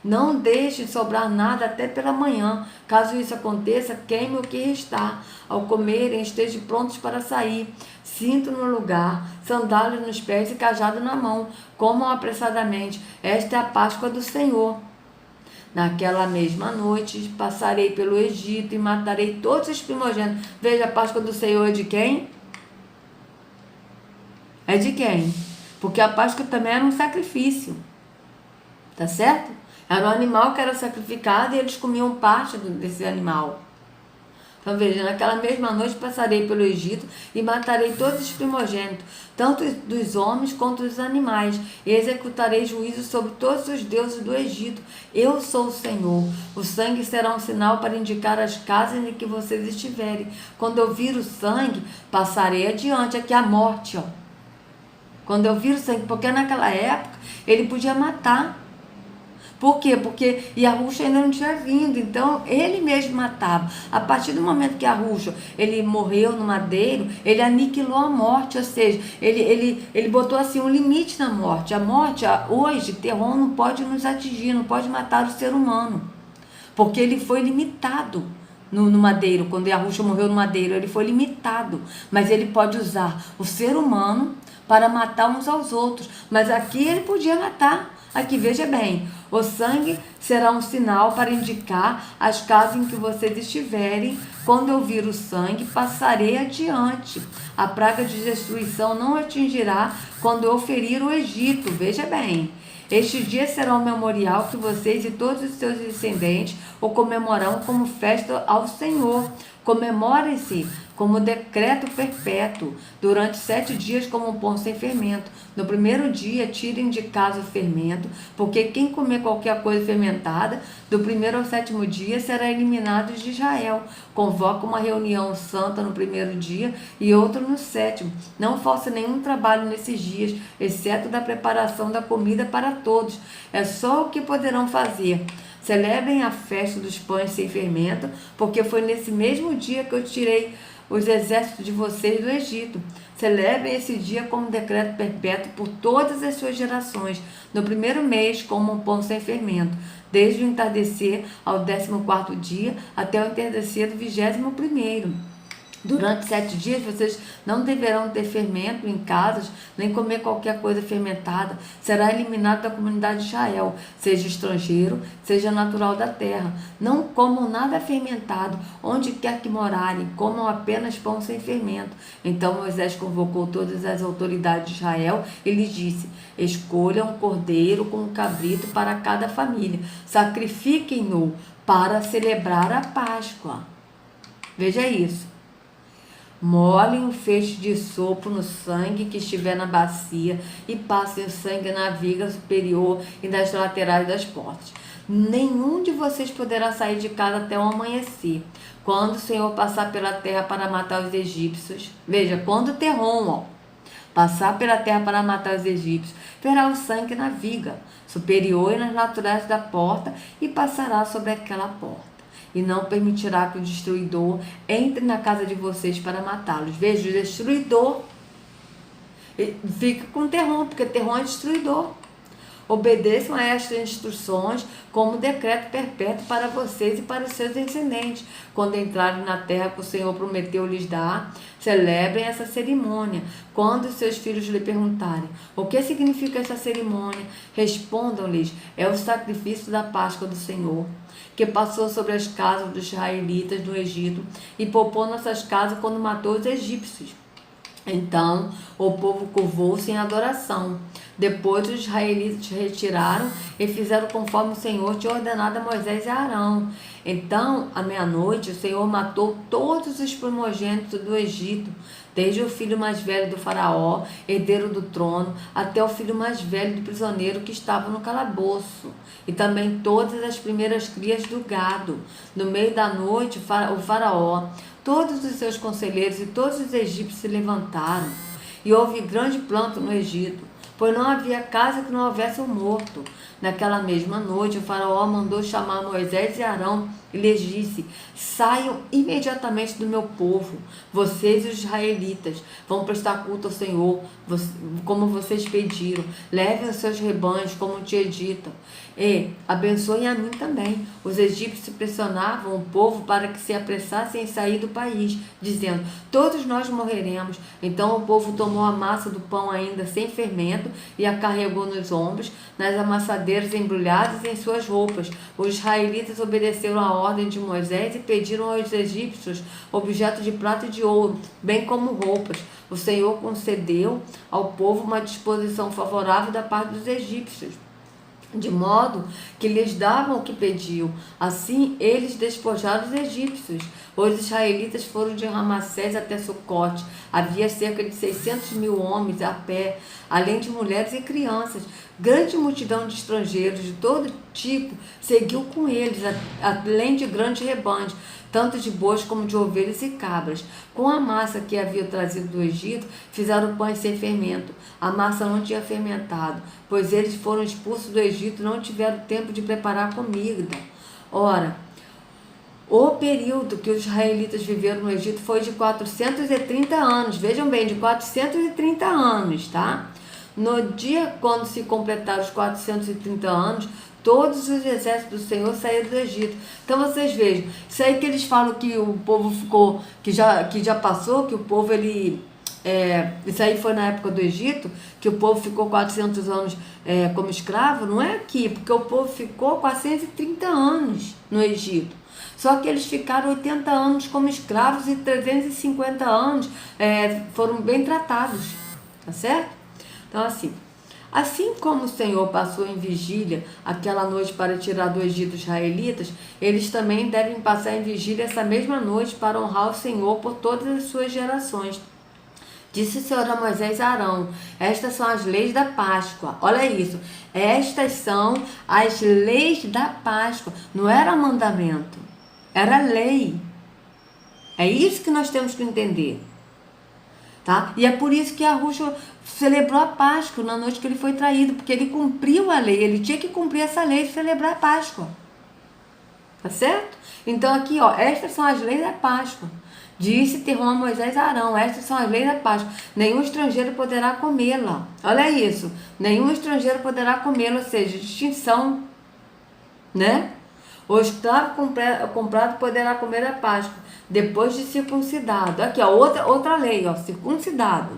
[SPEAKER 1] Não deixe sobrar nada até pela manhã. Caso isso aconteça, queime o que restar. Ao comerem, estejam prontos para sair. Cinto no lugar, sandálias nos pés e cajado na mão. Comam apressadamente. Esta é a Páscoa do Senhor. Naquela mesma noite passarei pelo Egito e matarei todos os primogênitos. Veja, a Páscoa do Senhor é de quem? É de quem? Porque a Páscoa também era um sacrifício. Tá certo? Era um animal que era sacrificado e eles comiam parte desse animal. Então veja, naquela mesma noite passarei pelo Egito e matarei todos os primogênitos, tanto dos homens quanto dos animais, e executarei juízo sobre todos os deuses do Egito. Eu sou o Senhor. O sangue será um sinal para indicar as casas em que vocês estiverem. Quando eu vir o sangue, passarei adiante. Aqui a morte, ó. Quando eu vir o sangue, porque naquela época ele podia matar. Por quê? Porque Iaúcho ainda não tinha vindo, então ele mesmo matava. A partir do momento que Iaúcho, ele morreu no madeiro, ele aniquilou a morte, ou seja, ele botou assim um limite na morte. A morte, hoje, Terron não pode nos atingir, não pode matar o ser humano, porque ele foi limitado no madeiro. Quando Iaúcho morreu no madeiro, ele foi limitado, mas ele pode usar o ser humano para matar uns aos outros, mas aqui ele podia matar. Aqui, veja bem, o sangue será um sinal para indicar as casas em que vocês estiverem. Quando eu vir o sangue, passarei adiante. A praga de destruição não atingirá quando eu ferir o Egito. Veja bem, este dia será um memorial que vocês e todos os seus descendentes o comemorarão como festa ao Senhor. Comemorem-se como decreto perpétuo, durante 7 dias como um pão sem fermento. No primeiro dia, tirem de casa o fermento, porque quem comer qualquer coisa fermentada, do primeiro ao 7º dia, será eliminado de Israel. Convoca uma reunião santa no primeiro dia e outra no 7º. Não faça nenhum trabalho nesses dias, exceto da preparação da comida para todos. É só o que poderão fazer. Celebrem a festa dos pães sem fermento, porque foi nesse mesmo dia que eu tirei os exércitos de vocês do Egito. Celebrem esse dia como decreto perpétuo por todas as suas gerações, no primeiro mês como um pão sem fermento, desde o entardecer ao 14º dia até o entardecer do 21º. Durante 7 dias vocês não deverão ter fermento em casas, nem comer qualquer coisa fermentada. Será eliminado da comunidade de Israel, seja estrangeiro, seja natural da terra. Não comam nada fermentado, onde quer que morarem, comam apenas pão sem fermento. Então Moisés convocou todas as autoridades de Israel e lhes disse: escolham um cordeiro com um cabrito para cada família, sacrifiquem-no para celebrar a Páscoa. Veja isso. Molhem um feixe de sopro no sangue que estiver na bacia e passem o sangue na viga superior e nas laterais das portas. Nenhum de vocês poderá sair de casa até o amanhecer, quando o Senhor passar pela terra para matar os egípcios. Veja, quando Terron passar pela terra para matar os egípcios, verá o sangue na viga superior e nas laterais da porta e passará sobre aquela porta. E não permitirá que o destruidor entre na casa de vocês para matá-los. Veja, o destruidor fica com Terron, porque Terron é destruidor. Obedeçam a estas instruções como decreto perpétuo para vocês e para os seus descendentes. Quando entrarem na terra que o Senhor prometeu lhes dar, celebrem essa cerimônia. Quando os seus filhos lhe perguntarem: o que significa essa cerimônia? Respondam-lhes: é o sacrifício da Páscoa do Senhor, que passou sobre as casas dos israelitas no Egito e poupou nossas casas quando matou os egípcios.
[SPEAKER 2] Então o povo curvou-se em adoração. Depois os israelitas retiraram e fizeram conforme o Senhor tinha ordenado a Moisés e a Arão. Então, à meia-noite, o Senhor matou todos os primogênitos do Egito, desde o filho mais velho do faraó, herdeiro do trono, até o filho mais velho do prisioneiro que estava no calabouço, e também todas as primeiras crias do gado. No meio da noite, o faraó, todos os seus conselheiros e todos os egípcios se levantaram, e houve grande pranto no Egito, pois não havia casa que não houvesse um morto. Naquela mesma noite, o faraó mandou chamar Moisés e Arão e lhes disse: saiam imediatamente do meu povo. Vocês, os israelitas, vão prestar culto ao Senhor, como vocês pediram. Levem os seus rebanhos, como tinha dito. E abençoem a mim também. Os egípcios pressionavam o povo para que se apressassem em sair do país, dizendo: todos nós morreremos. Então o povo tomou a massa do pão ainda sem fermento e a carregou nos ombros, nas amassadeiras embrulhadas em suas roupas. Os israelitas obedeceram a ordem de Moisés e pediram aos egípcios objetos de prata e de ouro, bem como roupas. O Senhor concedeu ao povo uma disposição favorável da parte dos egípcios, de modo que lhes davam o que pediam. Assim eles despojaram os egípcios. Os israelitas foram de Ramassés até Sucote. Havia cerca de 600.000 homens a pé, além de mulheres e crianças. Grande multidão de estrangeiros de todo tipo seguiu com eles, além de grandes rebanhos, tanto de bois como de ovelhas e cabras. Com a massa que haviam trazido do Egito, fizeram pães sem fermento. A massa não tinha fermentado, pois eles foram expulsos do Egito e não tiveram tempo de preparar comida. Ora, o período que os israelitas viveram no Egito foi de 430 anos. Vejam bem, de 430 anos, tá? No dia quando se completaram os 430 anos, todos os exércitos do Senhor saíram do Egito. Então vocês vejam, isso aí que eles falam que o povo ficou, que já passou, que o povo isso aí foi na época do Egito, que o povo ficou 400 anos como escravo, não é aqui, porque o povo ficou 430 anos no Egito. Só que eles ficaram 80 anos como escravos e 350 anos foram bem tratados, tá certo? Então assim como o Senhor passou em vigília aquela noite para tirar do Egito os israelitas, eles também devem passar em vigília essa mesma noite para honrar o Senhor por todas as suas gerações. Disse o Senhor a Moisés e a Arão: estas são as leis da Páscoa. Olha isso, estas são as leis da Páscoa. Não era mandamento, era lei. É isso que nós temos que entender. Tá? E é por isso que Yahushua celebrou a Páscoa na noite que ele foi traído, porque ele cumpriu a lei, ele tinha que cumprir essa lei de celebrar a Páscoa. Tá certo? Então aqui, ó, estas são as leis da Páscoa. Disse Terrão a Moisés e Arão: estas são as leis da Páscoa. Nenhum estrangeiro poderá comê-la. Olha isso. Nenhum estrangeiro poderá comê-la, ou seja, distinção, né? O escravo comprado poderá comer a Páscoa depois de circuncidado. Aqui, ó, outra lei, ó, circuncidado.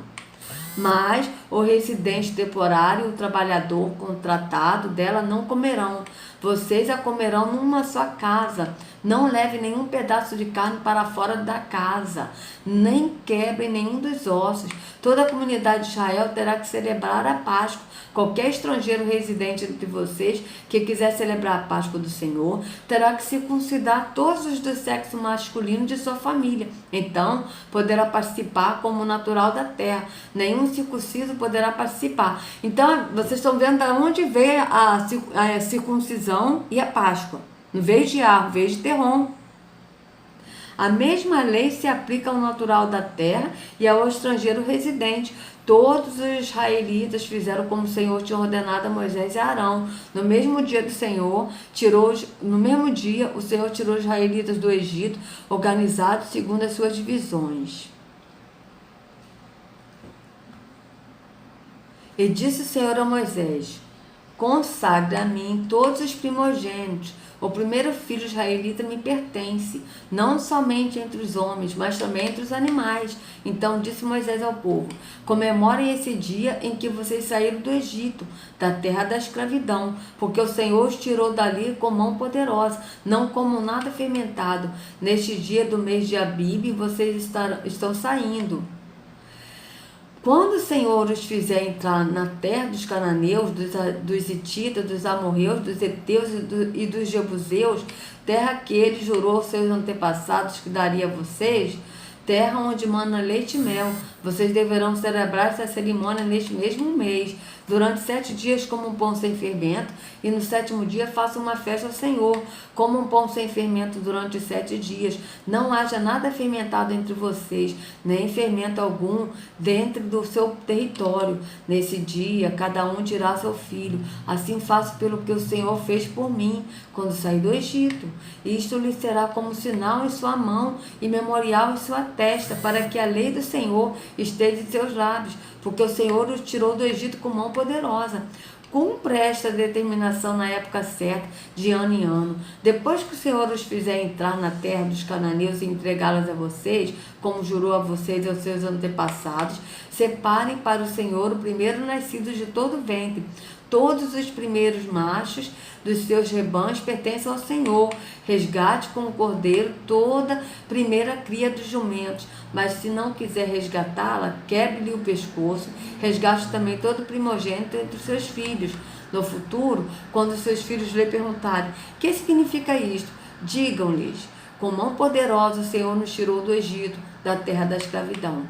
[SPEAKER 2] Mas o residente temporário e o trabalhador contratado dela não comerão. Vocês a comerão numa só casa. Não leve nenhum pedaço de carne para fora da casa, nem quebrem nenhum dos ossos. Toda a comunidade de Israel terá que celebrar a Páscoa. Qualquer estrangeiro residente entre vocês que quiser celebrar a Páscoa do Senhor terá que circuncidar todos os do sexo masculino de sua família. Então poderá participar como natural da terra. Nenhum circunciso poderá participar. Então vocês estão vendo de onde veio a circuncisão e a Páscoa. Não veio de Arro, veio de Terrom. A mesma lei se aplica ao natural da terra e ao estrangeiro residente. Todos os israelitas fizeram como o Senhor tinha ordenado a Moisés e a Arão. No mesmo dia o Senhor tirou os israelitas do Egito, organizados segundo as suas divisões. E disse o Senhor a Moisés: consagre a mim todos os primogênitos. O primeiro filho israelita me pertence, não somente entre os homens, mas também entre os animais. Então disse Moisés ao povo: comemorem esse dia em que vocês saíram do Egito, da terra da escravidão, porque o Senhor os tirou dali com mão poderosa, não como nada fermentado. Neste dia do mês de Abibe vocês estão saindo. Quando o Senhor os fizer entrar na terra dos cananeus, dos hititas, dos amorreus, dos heteus e dos jebuseus, terra que ele jurou aos seus antepassados que daria a vocês, terra onde mana leite e mel, vocês deverão celebrar essa cerimônia neste mesmo mês, durante 7 dias como um pão sem fermento, e no 7º dia façam uma festa ao Senhor, como um pão sem fermento durante 7 dias. Não haja nada fermentado entre vocês, nem fermento algum dentro do seu território. Nesse dia, cada um dirá seu filho, assim faço pelo que o Senhor fez por mim, quando saí do Egito. Isto lhe será como sinal em sua mão e memorial em sua testa, para que a lei do Senhor esteja em seus lábios, porque o Senhor os tirou do Egito com mão poderosa. Cumpra esta determinação na época certa, de ano em ano. Depois que o Senhor os fizer entrar na terra dos cananeus e entregá-las a vocês, como jurou a vocês e aos seus antepassados, separem para o Senhor o primeiro nascido de todo o ventre. Todos os primeiros machos dos seus rebanhos pertencem ao Senhor. Resgate com o cordeiro toda primeira cria dos jumentos. Mas se não quiser resgatá-la, quebre-lhe o pescoço. Resgate também todo primogênito entre os seus filhos. No futuro, quando seus filhos lhe perguntarem: que significa isto? Digam-lhes: com mão poderosa o Senhor nos tirou do Egito, da terra da escravidão.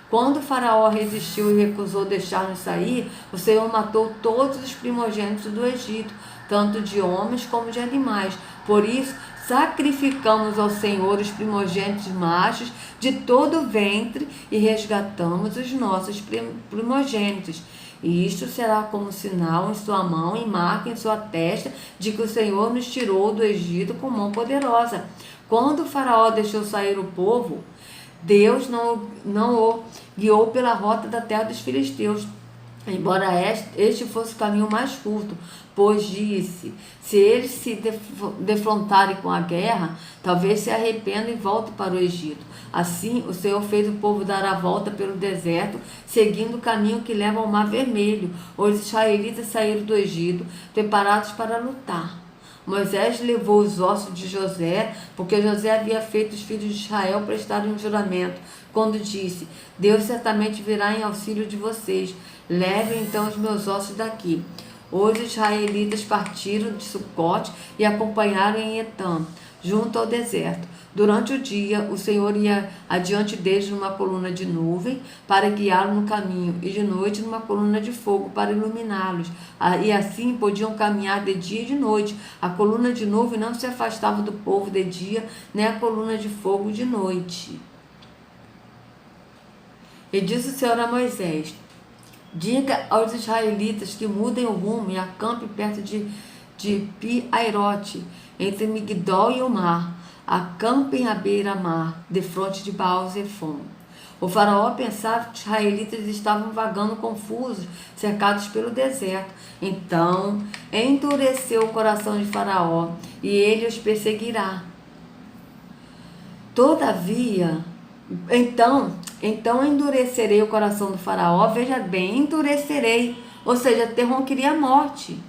[SPEAKER 2] Quando o faraó resistiu e recusou deixar-nos sair, o Senhor matou todos os primogênitos do Egito, tanto de homens como de animais. Por isso, sacrificamos ao Senhor os primogênitos machos de todo o ventre e resgatamos os nossos primogênitos. E isto será como sinal em sua mão e marca em sua testa de que o Senhor nos tirou do Egito com mão poderosa. Quando o faraó deixou sair o povo, Deus não o guiou pela rota da terra dos filisteus, embora este fosse o caminho mais curto, pois disse: se eles se defrontarem com a guerra, talvez se arrependam e voltem para o Egito. Assim, o Senhor fez o povo dar a volta pelo deserto, seguindo o caminho que leva ao Mar Vermelho. Os israelitas saíram do Egito, preparados para lutar. Moisés levou os ossos de José, porque José havia feito os filhos de Israel prestarem um juramento, quando disse: Deus certamente virá em auxílio de vocês. Levem então os meus ossos daqui. Os israelitas partiram de Sucote e acompanharam em Etam, junto ao deserto. Durante o dia, o Senhor ia adiante deles numa coluna de nuvem para guiá-los no caminho, e de noite numa coluna de fogo para iluminá-los. E assim podiam caminhar de dia e de noite. A coluna de nuvem não se afastava do povo de dia, nem a coluna de fogo de noite. E disse o Senhor a Moisés: diga aos israelitas que mudem o rumo e acampem perto de Pi-Airote, entre Migdol e o mar. Acampem à beira-mar, defronte de Baal-Zefon. O faraó pensava que os israelitas estavam vagando confusos, cercados pelo deserto. Então endureceu o coração de Faraó, e ele os perseguirá. Todavia, então endurecerei o coração do faraó. Veja bem, endurecerei, ou seja, Terron queria a morte,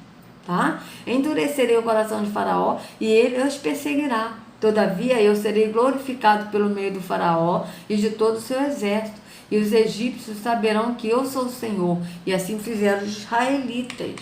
[SPEAKER 2] tá? Endurecerei o coração de Faraó e ele os perseguirá. Todavia eu serei glorificado pelo meio do faraó e de todo o seu exército, e os egípcios saberão que eu sou o Senhor. E assim fizeram os israelitas.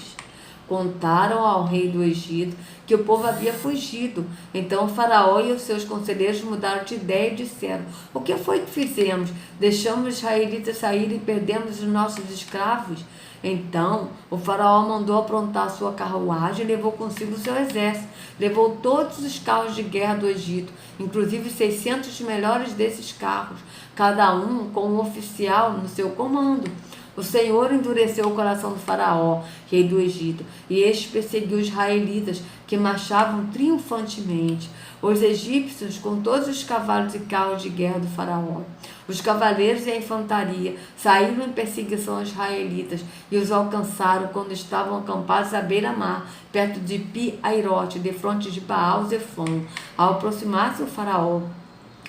[SPEAKER 2] Contaram ao rei do Egito que o povo havia fugido. Então o faraó e os seus conselheiros mudaram de ideia e disseram: o que foi que fizemos? Deixamos os israelitas saírem e perdemos os nossos escravos? Então o faraó mandou aprontar sua carruagem e levou consigo o seu exército. Levou todos os carros de guerra do Egito, inclusive 600 melhores desses carros, cada um com um oficial no seu comando. O Senhor endureceu o coração do faraó, rei do Egito, e este perseguiu os israelitas, que marchavam triunfantemente. Os egípcios, com todos os cavalos e carros de guerra do faraó, os cavaleiros e a infantaria, saíram em perseguição aos israelitas e os alcançaram quando estavam acampados à beira-mar, perto de Pi-Airote, defronte de Baal-Zefon. Ao aproximar-se o faraó,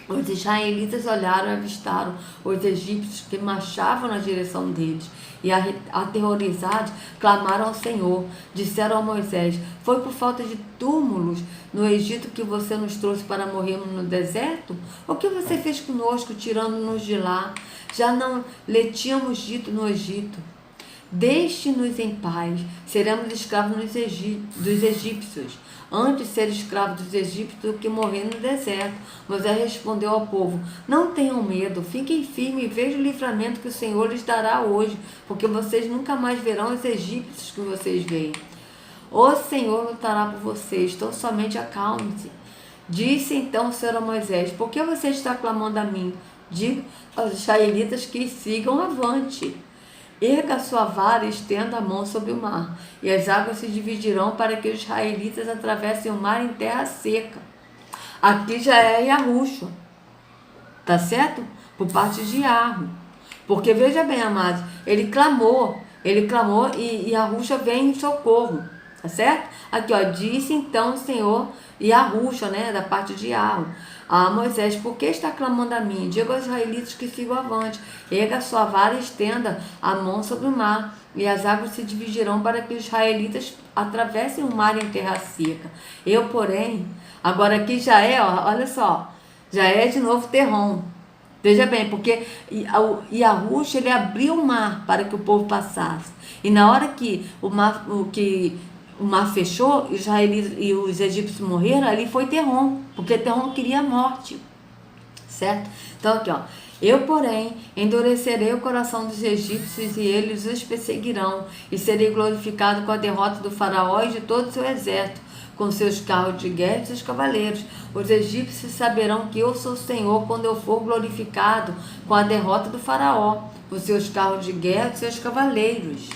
[SPEAKER 2] Os israelitas olharam e avistaram os egípcios que marchavam na direção deles. E aterrorizados, clamaram ao Senhor. Disseram a Moisés: foi por falta de túmulos no Egito que você nos trouxe para morrermos no deserto? O que você fez conosco, tirando-nos de lá? Já não lhe tínhamos dito no Egito: deixe-nos em paz, seremos escravos dos egípcios. Antes ser escravo dos egípcios do que morrer no deserto. Moisés respondeu ao povo: não tenham medo, fiquem firmes e vejam o livramento que o Senhor lhes dará hoje, porque vocês nunca mais verão os egípcios que vocês veem. O Senhor lutará por vocês, então somente acalme-se. Disse então o Senhor a Moisés: por que você está clamando a mim? Diga aos israelitas que sigam avante. Erga a sua vara e estenda a mão sobre o mar, e as águas se dividirão para que os israelitas atravessem o mar em terra seca. Aqui já é Yahushua, tá certo? Por parte de Yahweh. Porque veja bem, amados, ele clamou e Yahushua vem em socorro, tá certo? Aqui, ó, disse então o Senhor Yahushua, né, da parte de Yahweh, a Moisés: por que está clamando a mim? Diga aos israelitas que sigam avante. Erga a sua vara e estenda a mão sobre o mar, e as águas se dividirão para que os israelitas atravessem o mar em terra seca. Eu, porém, agora aqui já é, ó, olha só, já é de novo Terrom. Veja bem, porque Yahushua, ele abriu o mar para que o povo passasse. E na hora que o mar fechou, os israelitas e os egípcios morreram, ali foi Terrom, porque Terrom queria a morte, certo? Então aqui, ó: eu, porém, endurecerei o coração dos egípcios e eles os perseguirão, e serei glorificado com a derrota do faraó e de todo o seu exército, com seus carros de guerra e seus cavaleiros. Os egípcios saberão que eu sou o Senhor quando eu for glorificado com a derrota do faraó, com seus carros de guerra e seus cavaleiros.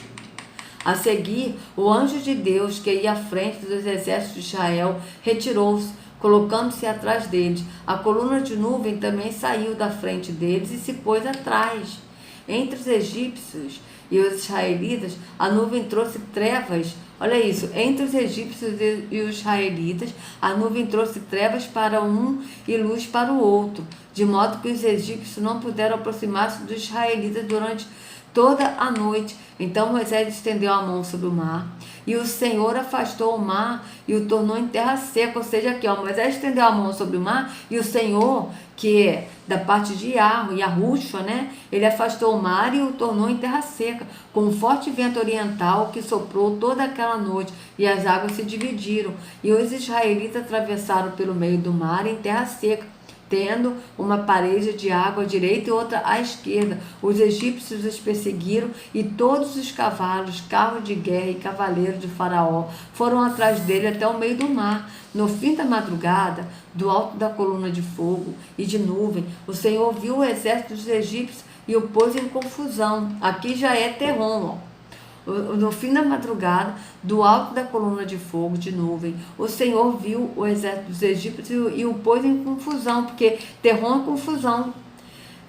[SPEAKER 2] A seguir, o anjo de Deus, que ia à frente dos exércitos de Israel, retirou-se, colocando-se atrás deles. A coluna de nuvem também saiu da frente deles e se pôs atrás. Entre os egípcios e os israelitas, a nuvem trouxe trevas. Olha isso, entre os egípcios e os israelitas, a nuvem trouxe trevas para um e luz para o outro, de modo que os egípcios não puderam aproximar-se dos israelitas durante toda a noite. Então Moisés estendeu a mão sobre o mar, e o Senhor afastou o mar e o tornou em terra seca. Ou seja, aqui, ó, Moisés estendeu a mão sobre o mar, e o Senhor, que é da parte de Yahushua, né? Ele afastou o mar e o tornou em terra seca, com um forte vento oriental que soprou toda aquela noite, e as águas se dividiram, e os israelitas atravessaram pelo meio do mar em terra seca, tendo uma parede de água à direita e outra à esquerda. Os egípcios os perseguiram, e todos os cavalos, carros de guerra e cavaleiros de Faraó foram atrás dele até o meio do mar. No fim da madrugada, do alto da coluna de fogo e de nuvem, o Senhor viu o exército dos egípcios e o pôs em confusão. Aqui já é Terrom, ó. No fim da madrugada, do alto da coluna de fogo, de nuvem, o Senhor viu o exército dos egípcios e o pôs em confusão, porque Terrom é confusão.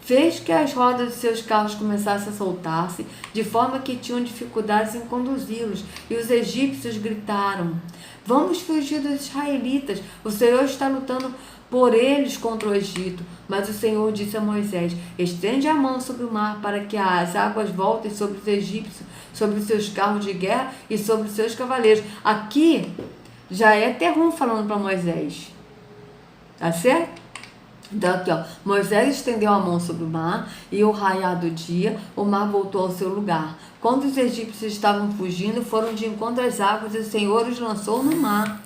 [SPEAKER 2] Fez que as rodas de seus carros começassem a soltar-se, de forma que tinham dificuldades em conduzi-los. E os egípcios gritaram: vamos fugir dos israelitas, o Senhor está lutando por eles contra o Egito. Mas o Senhor disse a Moisés: estende a mão sobre o mar, para que as águas voltem sobre os egípcios, sobre os seus carros de guerra e sobre os seus cavaleiros. Aqui já é Terrom falando para Moisés, tá certo? Então aqui, ó, Moisés estendeu a mão sobre o mar, e ao raiar do dia, o mar voltou ao seu lugar. Quando os egípcios estavam fugindo, foram de encontro às águas, e o Senhor os lançou no mar.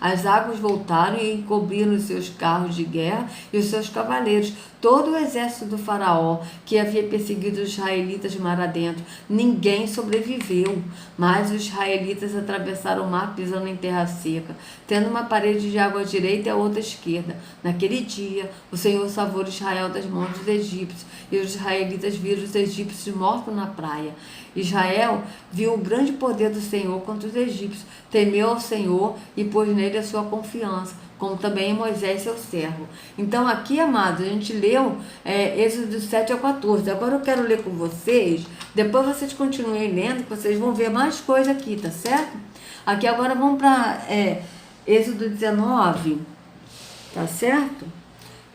[SPEAKER 2] As águas voltaram e encobriram os seus carros de guerra e os seus cavaleiros. Todo o exército do faraó, que havia perseguido os israelitas mar adentro, ninguém sobreviveu. Mas os israelitas atravessaram o mar pisando em terra seca, tendo uma parede de água à direita e a outra à esquerda. Naquele dia, o Senhor salvou Israel das mãos dos egípcios, e os israelitas viram os egípcios mortos na praia. Israel viu o grande poder do Senhor contra os egípcios, temeu ao Senhor e pôs nele a sua confiança, como também em Moisés, seu servo. Então aqui, amados, a gente leu Êxodo 7 a 14. Agora eu quero ler com vocês, depois vocês continuem lendo, que vocês vão ver mais coisa aqui, tá certo? Aqui agora vamos para Êxodo 19, tá certo?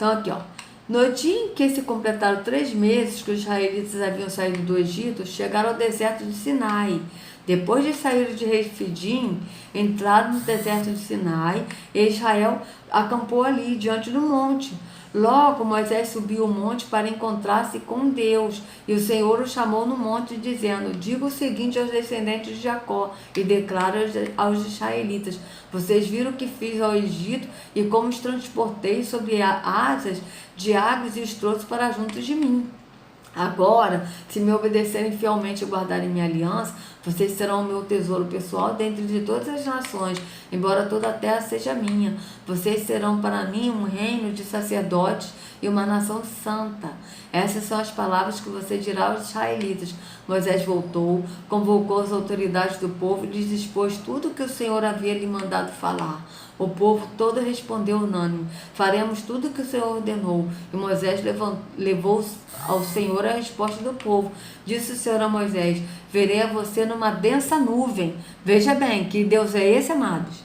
[SPEAKER 2] Então aqui, ó. No dia em que se completaram 3 meses que os israelitas haviam saído do Egito, chegaram ao deserto de Sinai. Depois de sair de Refidim, entraram no deserto de Sinai, e Israel acampou ali, diante do monte. Logo Moisés subiu o monte para encontrar-se com Deus, e o Senhor o chamou no monte, dizendo: diga o seguinte aos descendentes de Jacó, e declara aos israelitas: vocês viram o que fiz ao Egito, e como os transportei sobre asas de águas e os trouxe para junto de mim. Agora, se me obedecerem fielmente e guardarem minha aliança, vocês serão o meu tesouro pessoal dentre de todas as nações, embora toda a terra seja minha. Vocês serão para mim um reino de sacerdotes e uma nação santa. Essas são as palavras que você dirá aos israelitas. Moisés voltou, convocou as autoridades do povo e lhes expôs tudo o que o Senhor havia lhe mandado falar. O povo todo respondeu unânime: faremos tudo o que o Senhor ordenou. E Moisés levou ao Senhor a resposta do povo. Disse o Senhor a Moisés: verei a você numa densa nuvem. Veja bem, que Deus é esse, amados?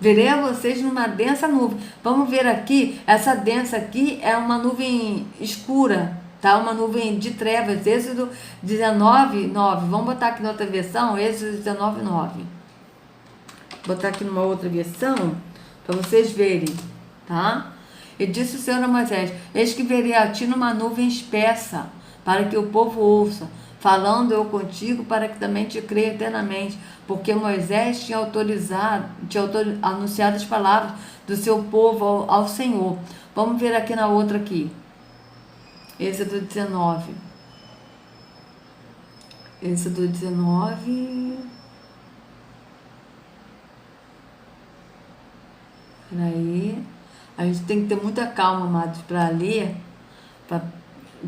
[SPEAKER 2] Verei a vocês numa densa nuvem. Vamos ver aqui, essa densa aqui é uma nuvem escura, tá? Uma nuvem de trevas. Êxodo 19:9. Vamos botar aqui na outra versão, Êxodo 19:9. Vou botar aqui numa outra versão, para vocês verem, tá? E disse o Senhor a Moisés: eis que verei a ti numa nuvem espessa, para que o povo ouça. Falando eu contigo, para que também te creia eternamente. Porque Moisés tinha anunciado as palavras do seu povo ao Senhor. Vamos ver aqui na outra aqui. Êxodo 19. Êxodo 19. Peraí. A gente tem que ter muita calma, amados, para ler,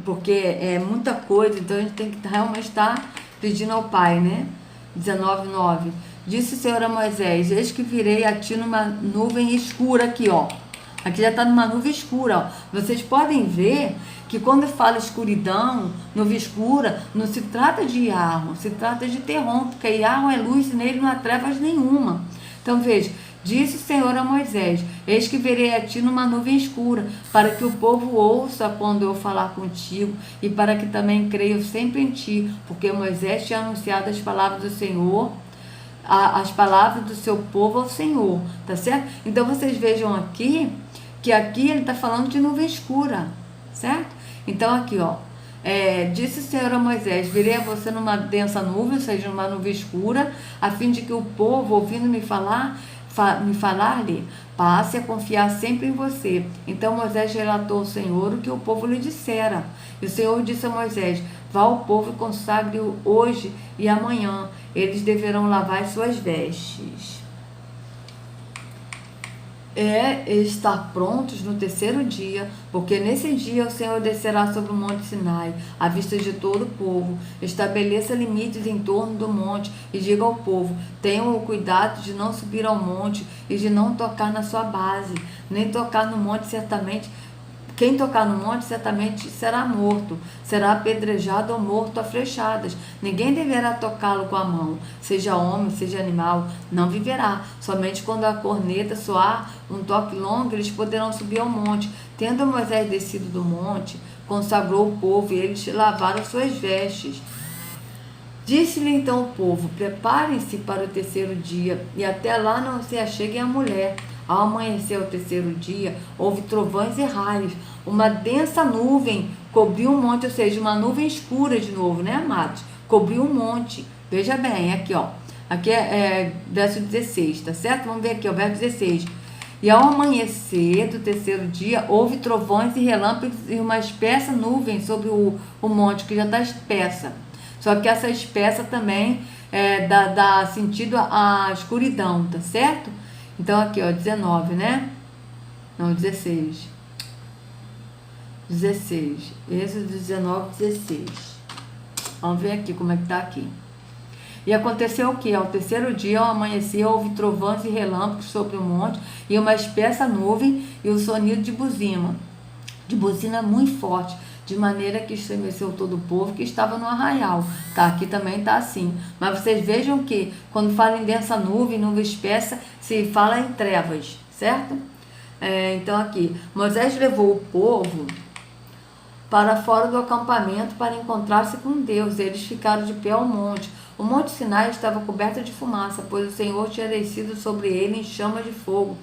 [SPEAKER 2] porque é muita coisa, então a gente tem que realmente estar pedindo ao Pai, né? 19:9. Disse o Senhor a Moisés: eis que virei a ti numa nuvem escura aqui, ó. Aqui já está numa nuvem escura, ó. Vocês podem ver que quando fala escuridão, nuvem escura, não se trata de Yahweh, se trata de Terrom, porque Yahweh é luz e nele não há trevas nenhuma. Então veja: disse o Senhor a Moisés: eis que verei a ti numa nuvem escura, para que o povo ouça quando eu falar contigo, e para que também creiam sempre em ti, porque Moisés tinha anunciado as palavras do Senhor, as palavras do seu povo ao Senhor, tá certo? Então vocês vejam aqui, que aqui ele está falando de nuvem escura, certo? Então aqui, ó, disse o Senhor a Moisés: virei a você numa densa nuvem, ou seja, numa nuvem escura, a fim de que o povo, ouvindo me falar-lhe, passe a confiar sempre em você. Então Moisés relatou ao Senhor o que o povo lhe dissera. E o Senhor disse a Moisés: vá ao povo e consagre-o hoje e amanhã. Eles deverão lavar as suas vestes. Estar prontos no terceiro dia, porque nesse dia o Senhor descerá sobre o monte Sinai, à vista de todo o povo. Estabeleça limites em torno do monte e diga ao povo: tenham o cuidado de não subir ao monte e de não tocar na sua base, nem tocar no monte. Certamente quem tocar no monte certamente será morto, será apedrejado ou morto a flechadas. Ninguém deverá tocá-lo com a mão, seja homem, seja animal, não viverá. Somente quando a corneta soar um toque longo, eles poderão subir ao monte. Tendo Moisés descido do monte, consagrou o povo, e eles lavaram suas vestes. Disse-lhe então o povo: preparem-se para o terceiro dia, e até lá não se acheguem a mulher. Ao amanhecer o terceiro dia, houve trovões e raios. Uma densa nuvem cobriu o monte, ou seja, uma nuvem escura de novo, né, amados? Cobriu o monte. Veja bem, aqui, ó. Aqui é verso 16, tá certo? Vamos ver aqui, ó, verso 16. E ao amanhecer do terceiro dia, houve trovões e relâmpagos e uma espessa nuvem sobre o monte, que já está espessa. Só que essa espessa também dá sentido à escuridão, tá certo? Então aqui, ó, 19, né? Não, 16. 16. Êxodo 19, 16. Vamos ver aqui como é que tá aqui. E aconteceu o que? Ao terceiro dia, ao amanhecer, houve trovões e relâmpagos sobre o monte, e uma espessa nuvem, e o sonido de buzina muito forte, de maneira que estremeceu todo o povo que estava no arraial. Tá, aqui também tá assim. Mas vocês vejam que, quando fala em densa nuvem, nuvem espessa, se fala em trevas, certo? Então aqui, Moisés levou o povo para fora do acampamento para encontrar-se com Deus. Eles ficaram de pé ao monte. O monte Sinai estava coberto de fumaça, pois o Senhor tinha descido sobre ele em chamas de fogo.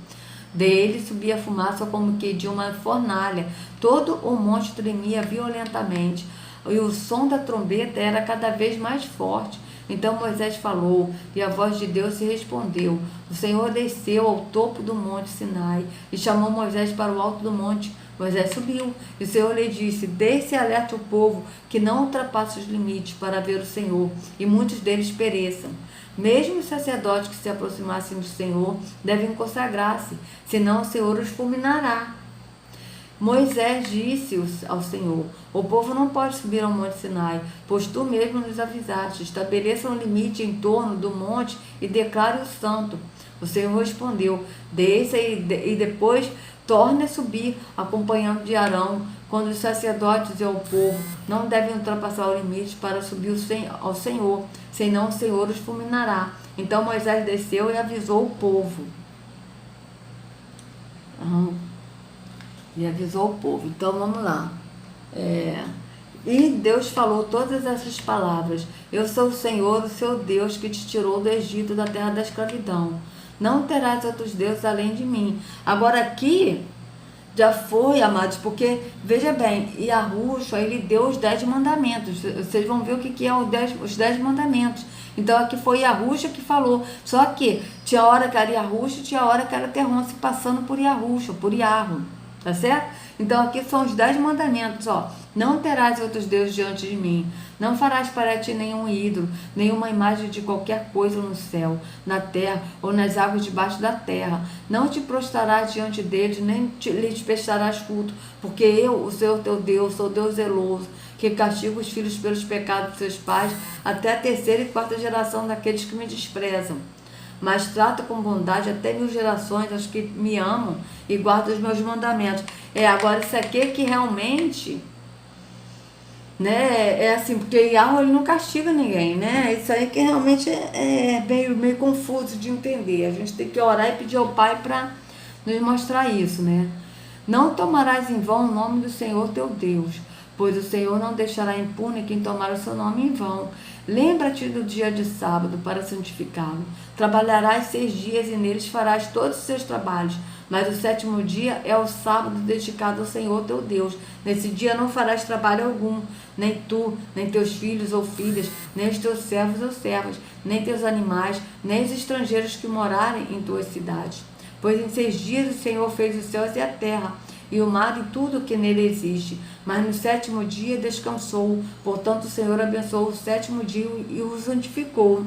[SPEAKER 2] Dele subia fumaça como que de uma fornalha. Todo o monte tremia violentamente, e o som da trombeta era cada vez mais forte. Então Moisés falou, e a voz de Deus se respondeu. O Senhor desceu ao topo do monte Sinai e chamou Moisés para o alto do monte. Moisés subiu, e o Senhor lhe disse: desce e alerta o povo que não ultrapasse os limites para ver o Senhor, e muitos deles pereçam. Mesmo os sacerdotes que se aproximassem do Senhor devem consagrar-se, senão o Senhor os fulminará. Moisés disse ao Senhor: o povo não pode subir ao monte Sinai, pois tu mesmo nos avisaste. Estabeleça um limite em torno do monte e declare-o santo. O Senhor respondeu: desça e depois torne a subir, acompanhando de Arão. Quando os sacerdotes e o povo não devem ultrapassar o limite para subir ao Senhor, senão o Senhor os fulminará. Então Moisés desceu e avisou o povo. Então vamos lá. E Deus falou todas essas palavras: eu sou o Senhor, o seu Deus, que te tirou do Egito, da terra da escravidão. Não terás outros deuses além de mim. Agora aqui já foi, amados, porque veja bem, Yahushua, ele deu os 10 mandamentos. Vocês vão ver o que é os 10 mandamentos. Então aqui foi Yahushua que falou. Só que tinha hora que era Yahushua, tinha hora que era Terron se passando por Yahushua, por Yahweh. Tá certo? Então aqui são os 10 mandamentos, ó. Não terás outros deuses diante de mim. Não farás para ti nenhum ídolo, nenhuma imagem de qualquer coisa no céu, na terra ou nas águas debaixo da terra. Não te prostrarás diante deles, nem lhes prestarás culto, porque eu, o Senhor teu Deus, sou Deus zeloso, que castigo os filhos pelos pecados de seus pais, até a 3ª e 4ª geração daqueles que me desprezam. Mas trato com bondade até 1000 gerações aos que me amam e guardam os meus mandamentos. Agora isso aqui é que realmente, né, é assim, porque Yahweh ele não castiga ninguém, né? Isso aí que realmente é meio confuso de entender. A gente tem que orar e pedir ao Pai para nos mostrar isso, né? Não tomarás em vão o nome do Senhor teu Deus, pois o Senhor não deixará impune quem tomar o seu nome em vão. Lembra-te do dia de sábado para santificá-lo. Trabalharás 6 dias e neles farás todos os seus trabalhos. Mas o 7º dia é o sábado dedicado ao Senhor teu Deus. Nesse dia não farás trabalho algum, nem tu, nem teus filhos ou filhas, nem os teus servos ou servas, nem teus animais, nem os estrangeiros que morarem em tuas cidades. Pois em 6 dias o Senhor fez os céus e a terra, e o mar e tudo o que nele existe. Mas no 7º dia descansou. Portanto o Senhor abençoou o 7º dia e o santificou.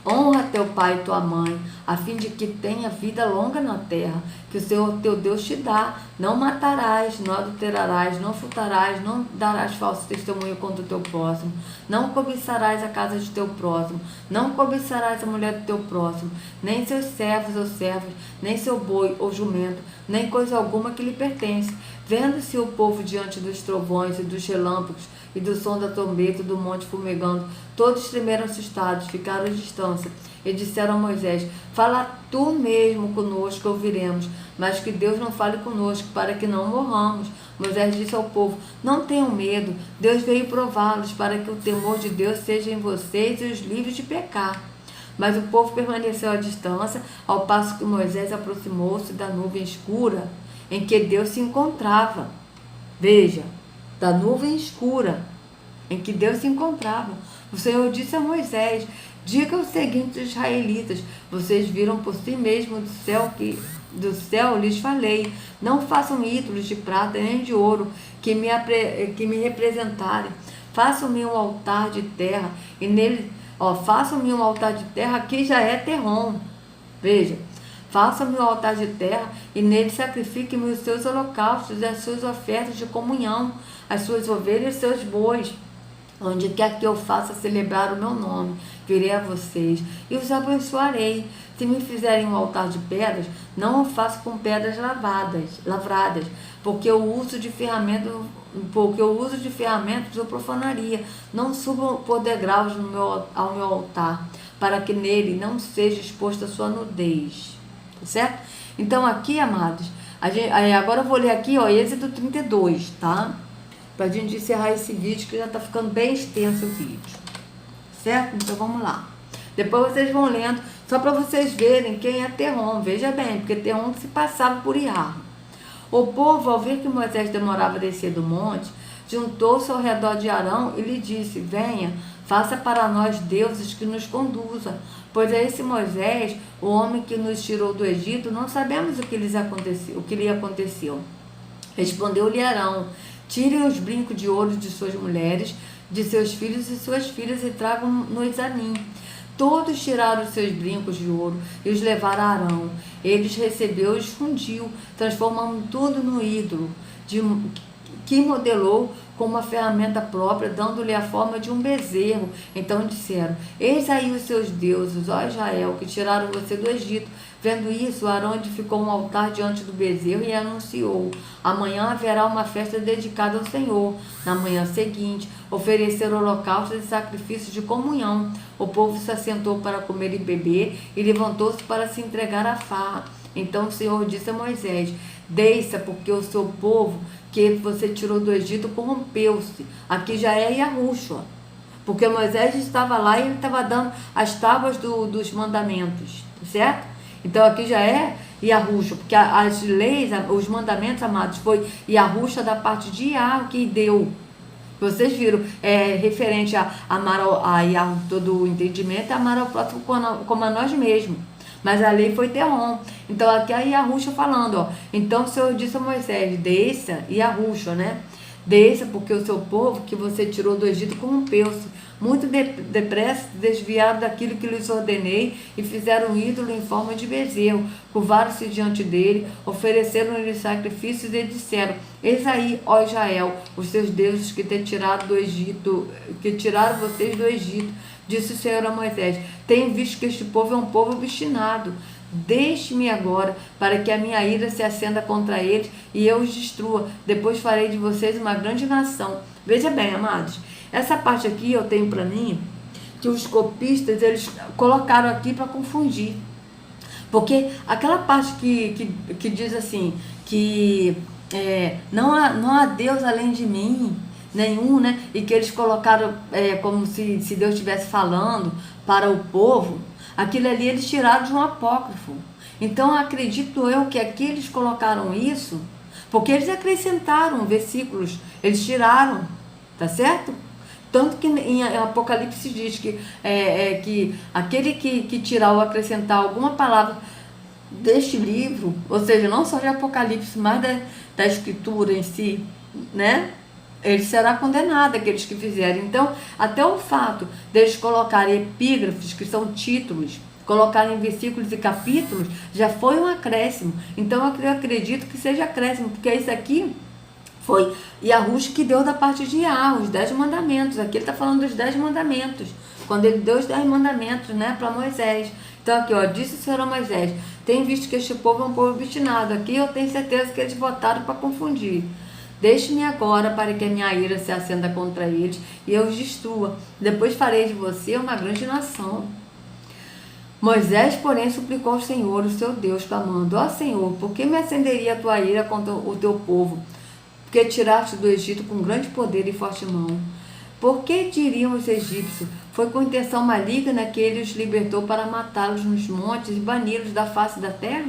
[SPEAKER 2] Honra teu pai e tua mãe, a fim de que tenha vida longa na terra, que o Senhor teu Deus te dá. Não matarás, não adulterarás, não furtarás, não darás falso testemunho contra o teu próximo, não cobiçarás a casa de teu próximo, não cobiçarás a mulher do teu próximo, nem seus servos ou servas, nem seu boi ou jumento, nem coisa alguma que lhe pertence. Vendo-se o povo diante dos trovões e dos relâmpagos e do som da trombeta do monte fumegando, todos tremeram assustados, ficaram à distância, e disseram a Moisés: fala tu mesmo conosco, ouviremos, mas que Deus não fale conosco, para que não morramos. Moisés disse ao povo: não tenham medo, Deus veio prová-los, para que o temor de Deus seja em vocês e os livre de pecar. Mas o povo permaneceu à distância, ao passo que Moisés aproximou-se da nuvem escura em que Deus se encontrava. Veja, da nuvem escura em que Deus se encontrava. O Senhor disse a Moisés: diga o seguinte aos israelitas: vocês viram por si mesmos do céu lhes falei. Não façam ídolos de prata nem de ouro que me representarem. Façam-me um altar de terra e nele, façam-me um altar de terra que já é Terron. Veja, faça-me um altar de terra e nele sacrifique-me os seus holocaustos e as suas ofertas de comunhão, as suas ovelhas e seus bois. Onde quer que eu faça celebrar o meu nome, virei a vocês e os abençoarei. Se me fizerem um altar de pedras, não o faço com pedras lavradas, porque o uso de ferramentas eu profanaria. Não subam por degraus ao meu altar, para que nele não seja exposta a sua nudez. Certo? Então aqui, amados, agora eu vou ler aqui, ó, Êxodo 32, tá? Pra gente encerrar esse vídeo, que já tá ficando bem extenso o vídeo, certo? Então vamos lá. Depois vocês vão lendo, só para vocês verem quem é Terrom. Veja bem, porque Terrom se passava por Iarro. O povo, ao ver que Moisés demorava a descer do monte, juntou-se ao redor de Arão e lhe disse: venha, faça para nós deuses que nos conduza, pois a esse Moisés, o homem que nos tirou do Egito, não sabemos o que lhe aconteceu. Respondeu-lhe Arão: tirem os brincos de ouro de suas mulheres, de seus filhos e suas filhas, e tragam-nos a mim. Todos tiraram os seus brincos de ouro e os levaram a Arão. Eles recebeu e os fundiu, transformando tudo no ídolo, que modelou com uma ferramenta própria, dando-lhe a forma de um bezerro. Então disseram: eis aí os seus deuses, ó Israel, que tiraram você do Egito. Vendo isso, Arão edificou um altar diante do bezerro e anunciou: amanhã haverá uma festa dedicada ao Senhor. Na manhã seguinte, ofereceram holocaustos e sacrifícios de comunhão. O povo se assentou para comer e beber e levantou-se para se entregar à farra. Então o Senhor disse a Moisés: desça, porque o seu povo que você tirou do Egito corrompeu-se. Aqui já é Yahushua, porque Moisés estava lá e ele estava dando as tábuas dos mandamentos, certo? Então aqui já é Yahushua, porque as leis, os mandamentos, amados, foi Yahushua da parte de Yah que deu. Vocês viram, referente a amar a Yah, todo o entendimento, é amar ao próximo como a nós mesmos. Mas a lei foi Terrom. Então aqui é Yahushua falando, ó. Então o Senhor disse a Moisés: desça, Yahushua, né? Desça, porque o seu povo que você tirou do Egito corrompeu-se. Muito depressa desviaram daquilo que lhes ordenei e fizeram um ídolo em forma de bezerro. Curvaram-se diante dele, ofereceram-lhe sacrifícios e disseram: eis aí, ó Israel, os seus deuses que te tiraram do Egito, que tiraram vocês do Egito. Disse o Senhor a Moisés: tenho visto que este povo é um povo obstinado. Deixe-me agora, para que a minha ira se acenda contra eles e eu os destrua. Depois farei de vocês uma grande nação. Veja bem, amados, essa parte aqui eu tenho para mim que os copistas eles colocaram aqui para confundir. Porque aquela parte que diz assim, que não há Deus além de mim, nenhum, né? E que eles colocaram como se Deus estivesse falando para o povo. Aquilo ali eles tiraram de um apócrifo. Então acredito eu que aqui eles colocaram isso porque eles acrescentaram versículos, eles tiraram, tá certo? Tanto que em Apocalipse diz que aquele que tirar ou acrescentar alguma palavra deste livro, ou seja, não só de Apocalipse, mas da escritura em si, né? Ele será condenado, aqueles que fizerem. Então, até o fato deles colocarem epígrafes, que são títulos, colocarem versículos e capítulos, já foi um acréscimo. Então, eu acredito que seja acréscimo, porque isso aqui foi Yahushua que deu da parte de Yah, os 10 mandamentos. Aqui ele está falando dos 10 mandamentos, quando ele deu os 10 mandamentos, né, para Moisés. Então, aqui, ó, disse o Senhor a Moisés: tenho visto que este povo é um povo obstinado. Aqui eu tenho certeza que eles votaram para confundir. Deixe-me agora, para que a minha ira se acenda contra eles e eu os destrua. Depois farei de você uma grande nação. Moisés, porém, suplicou ao Senhor, o seu Deus, clamando: ó Senhor, por que me acenderia a tua ira contra o teu povo? Porque tiraste do Egito com grande poder e forte mão. Por que diriam os egípcios? Foi com intenção maligna que ele os libertou para matá-los nos montes e bani-los da face da terra?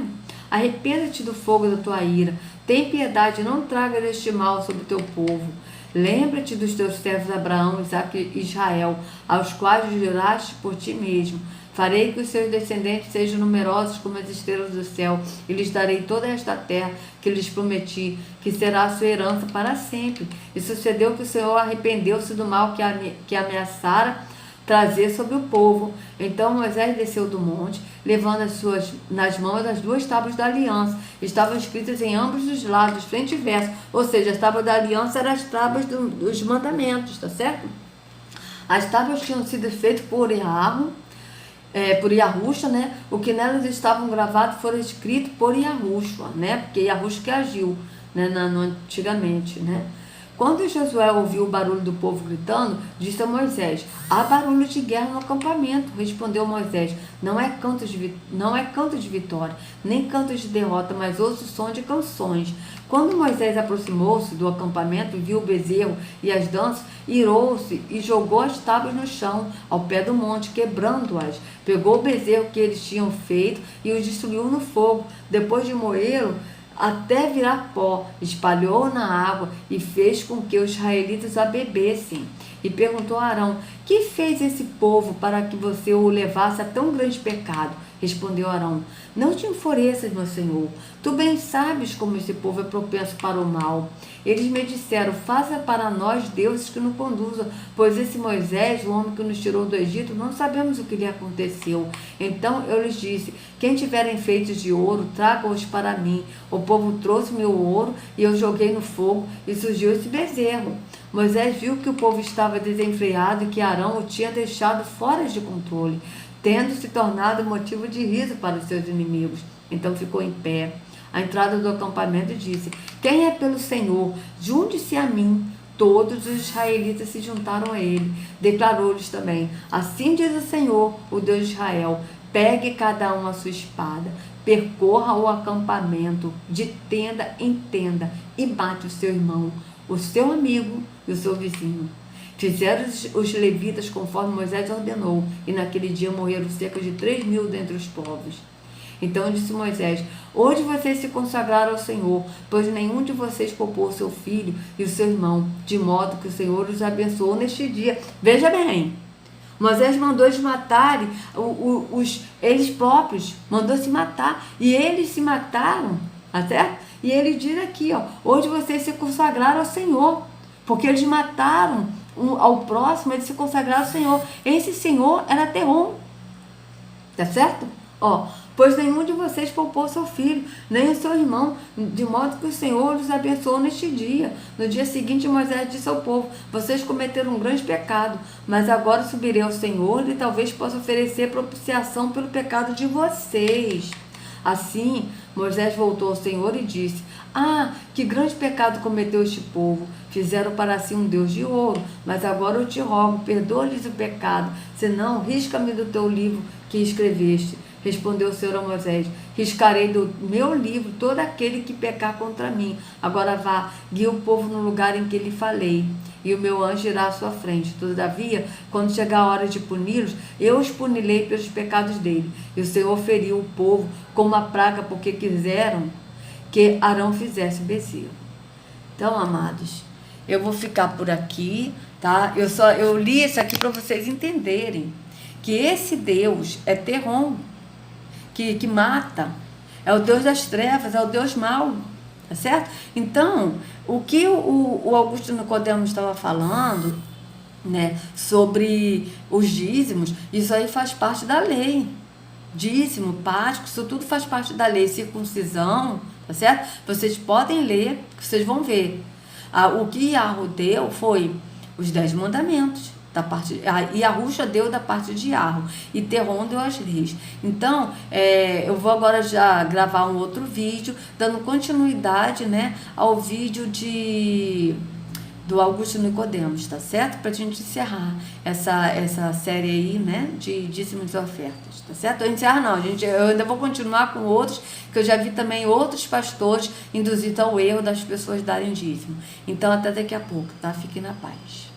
[SPEAKER 2] Arrependa-te do fogo da tua ira. Tem piedade, não traga este mal sobre o teu povo. Lembra-te dos teus servos Abraão, Isaque e Israel, aos quais juraste por ti mesmo. Farei que os seus descendentes sejam numerosos como as estrelas do céu, e lhes darei toda esta terra que lhes prometi, que será a sua herança para sempre. E sucedeu que o Senhor arrependeu-se do mal que ameaçara trazer sobre o povo. Então Moisés desceu do monte, levando nas mãos as 2 tábuas da aliança. Estavam escritas em ambos os lados, frente e verso. Ou seja, as tábuas da aliança eram as tábuas dos mandamentos, tá certo? As tábuas tinham sido feitas por Yahushua, né? O que nelas estavam gravados foram escritos por Yahushua, né? Porque Yahushua que agiu, né? Antigamente, né? Quando Josué ouviu o barulho do povo gritando, disse a Moisés: há barulho de guerra no acampamento. Respondeu Moisés: não é canto de vitória, nem canto de derrota, mas ouço o som de canções. Quando Moisés aproximou-se do acampamento e viu o bezerro e as danças, irou-se e jogou as tábuas no chão, ao pé do monte, quebrando-as. Pegou o bezerro que eles tinham feito e o destruiu no fogo. Depois de moê-lo até virar pó, espalhou na água e fez com que os israelitas a bebessem. E perguntou a Arão: que fez esse povo para que você o levasse a tão grande pecado? Respondeu Arão: não te enfureças, meu senhor. Tu bem sabes como esse povo é propenso para o mal. Eles me disseram: faça para nós deuses que nos conduzam, pois esse Moisés, o homem que nos tirou do Egito, não sabemos o que lhe aconteceu. Então eu lhes disse: quem tiver enfeites de ouro, traga-os para mim. O povo trouxe-me o ouro e eu joguei no fogo e surgiu esse bezerro. Moisés viu que o povo estava desenfreado e que Arão o tinha deixado fora de controle, tendo se tornado motivo de riso para os seus inimigos. Então ficou em pé à entrada do acampamento e disse: quem é pelo Senhor, junte-se a mim. Todos os israelitas se juntaram a ele. Declarou-lhes também: assim diz o Senhor, o Deus de Israel: pegue cada um a sua espada, percorra o acampamento de tenda em tenda e mate o seu irmão, o seu amigo e o seu vizinho. Fizeram os levitas conforme Moisés ordenou, e naquele dia morreram cerca de 3.000 dentre os povos. Então disse Moisés: hoje vocês se consagraram ao Senhor, pois nenhum de vocês poupou seu filho e o seu irmão, de modo que o Senhor os abençoou neste dia. Veja bem, Moisés mandou eles matarem eles próprios, mandou se matar, e eles se mataram, tá certo? E ele diz aqui, ó: hoje vocês se consagraram ao Senhor, porque eles mataram ao próximo, eles se consagraram ao Senhor. Esse Senhor era Terrom, tá certo? Ó: pois nenhum de vocês poupou seu filho, nem o seu irmão, de modo que o Senhor os abençoou neste dia. No dia seguinte, Moisés disse ao povo: vocês cometeram um grande pecado, mas agora subirei ao Senhor e talvez possa oferecer propiciação pelo pecado de vocês. Assim, Moisés voltou ao Senhor e disse: ah, que grande pecado cometeu este povo. Fizeram para si um Deus de ouro, mas agora eu te rogo, perdoa-lhes o pecado, senão risca-me do teu livro que escreveste. Respondeu o Senhor a Moisés: riscarei do meu livro todo aquele que pecar contra mim. Agora vá, guie o povo no lugar em que lhe falei, e o meu anjo irá à sua frente. Todavia, quando chegar a hora de puni-los, eu os punirei pelos pecados dele. E o Senhor feriu o povo com uma praga, porque quiseram que Arão fizesse o bezerro. Então, amados, eu vou ficar por aqui, tá? Eu li isso aqui para vocês entenderem que esse Deus é Terrom, que mata, é o Deus das trevas, é o Deus mau, tá certo? Então, o que o Augusto Nicodemo estava falando, né, sobre os dízimos, isso aí faz parte da lei. Dízimo, páscoa, isso tudo faz parte da lei. Circuncisão, tá certo? Vocês podem ler, vocês vão ver. O que Yarro deu foi os 10 mandamentos. E Yahusha deu da parte de Yarro, e Terrom deu as leis. Então, eu vou agora já gravar um outro vídeo, dando continuidade, né, ao vídeo do Augusto Nicodemos, tá certo? Pra gente encerrar essa série aí, né, de dízimos e ofertas, tá certo? Eu encerro não, eu ainda vou continuar com outros, que eu já vi também outros pastores induzidos ao erro das pessoas darem dízimo. Então, até daqui a pouco, tá? Fiquem na paz.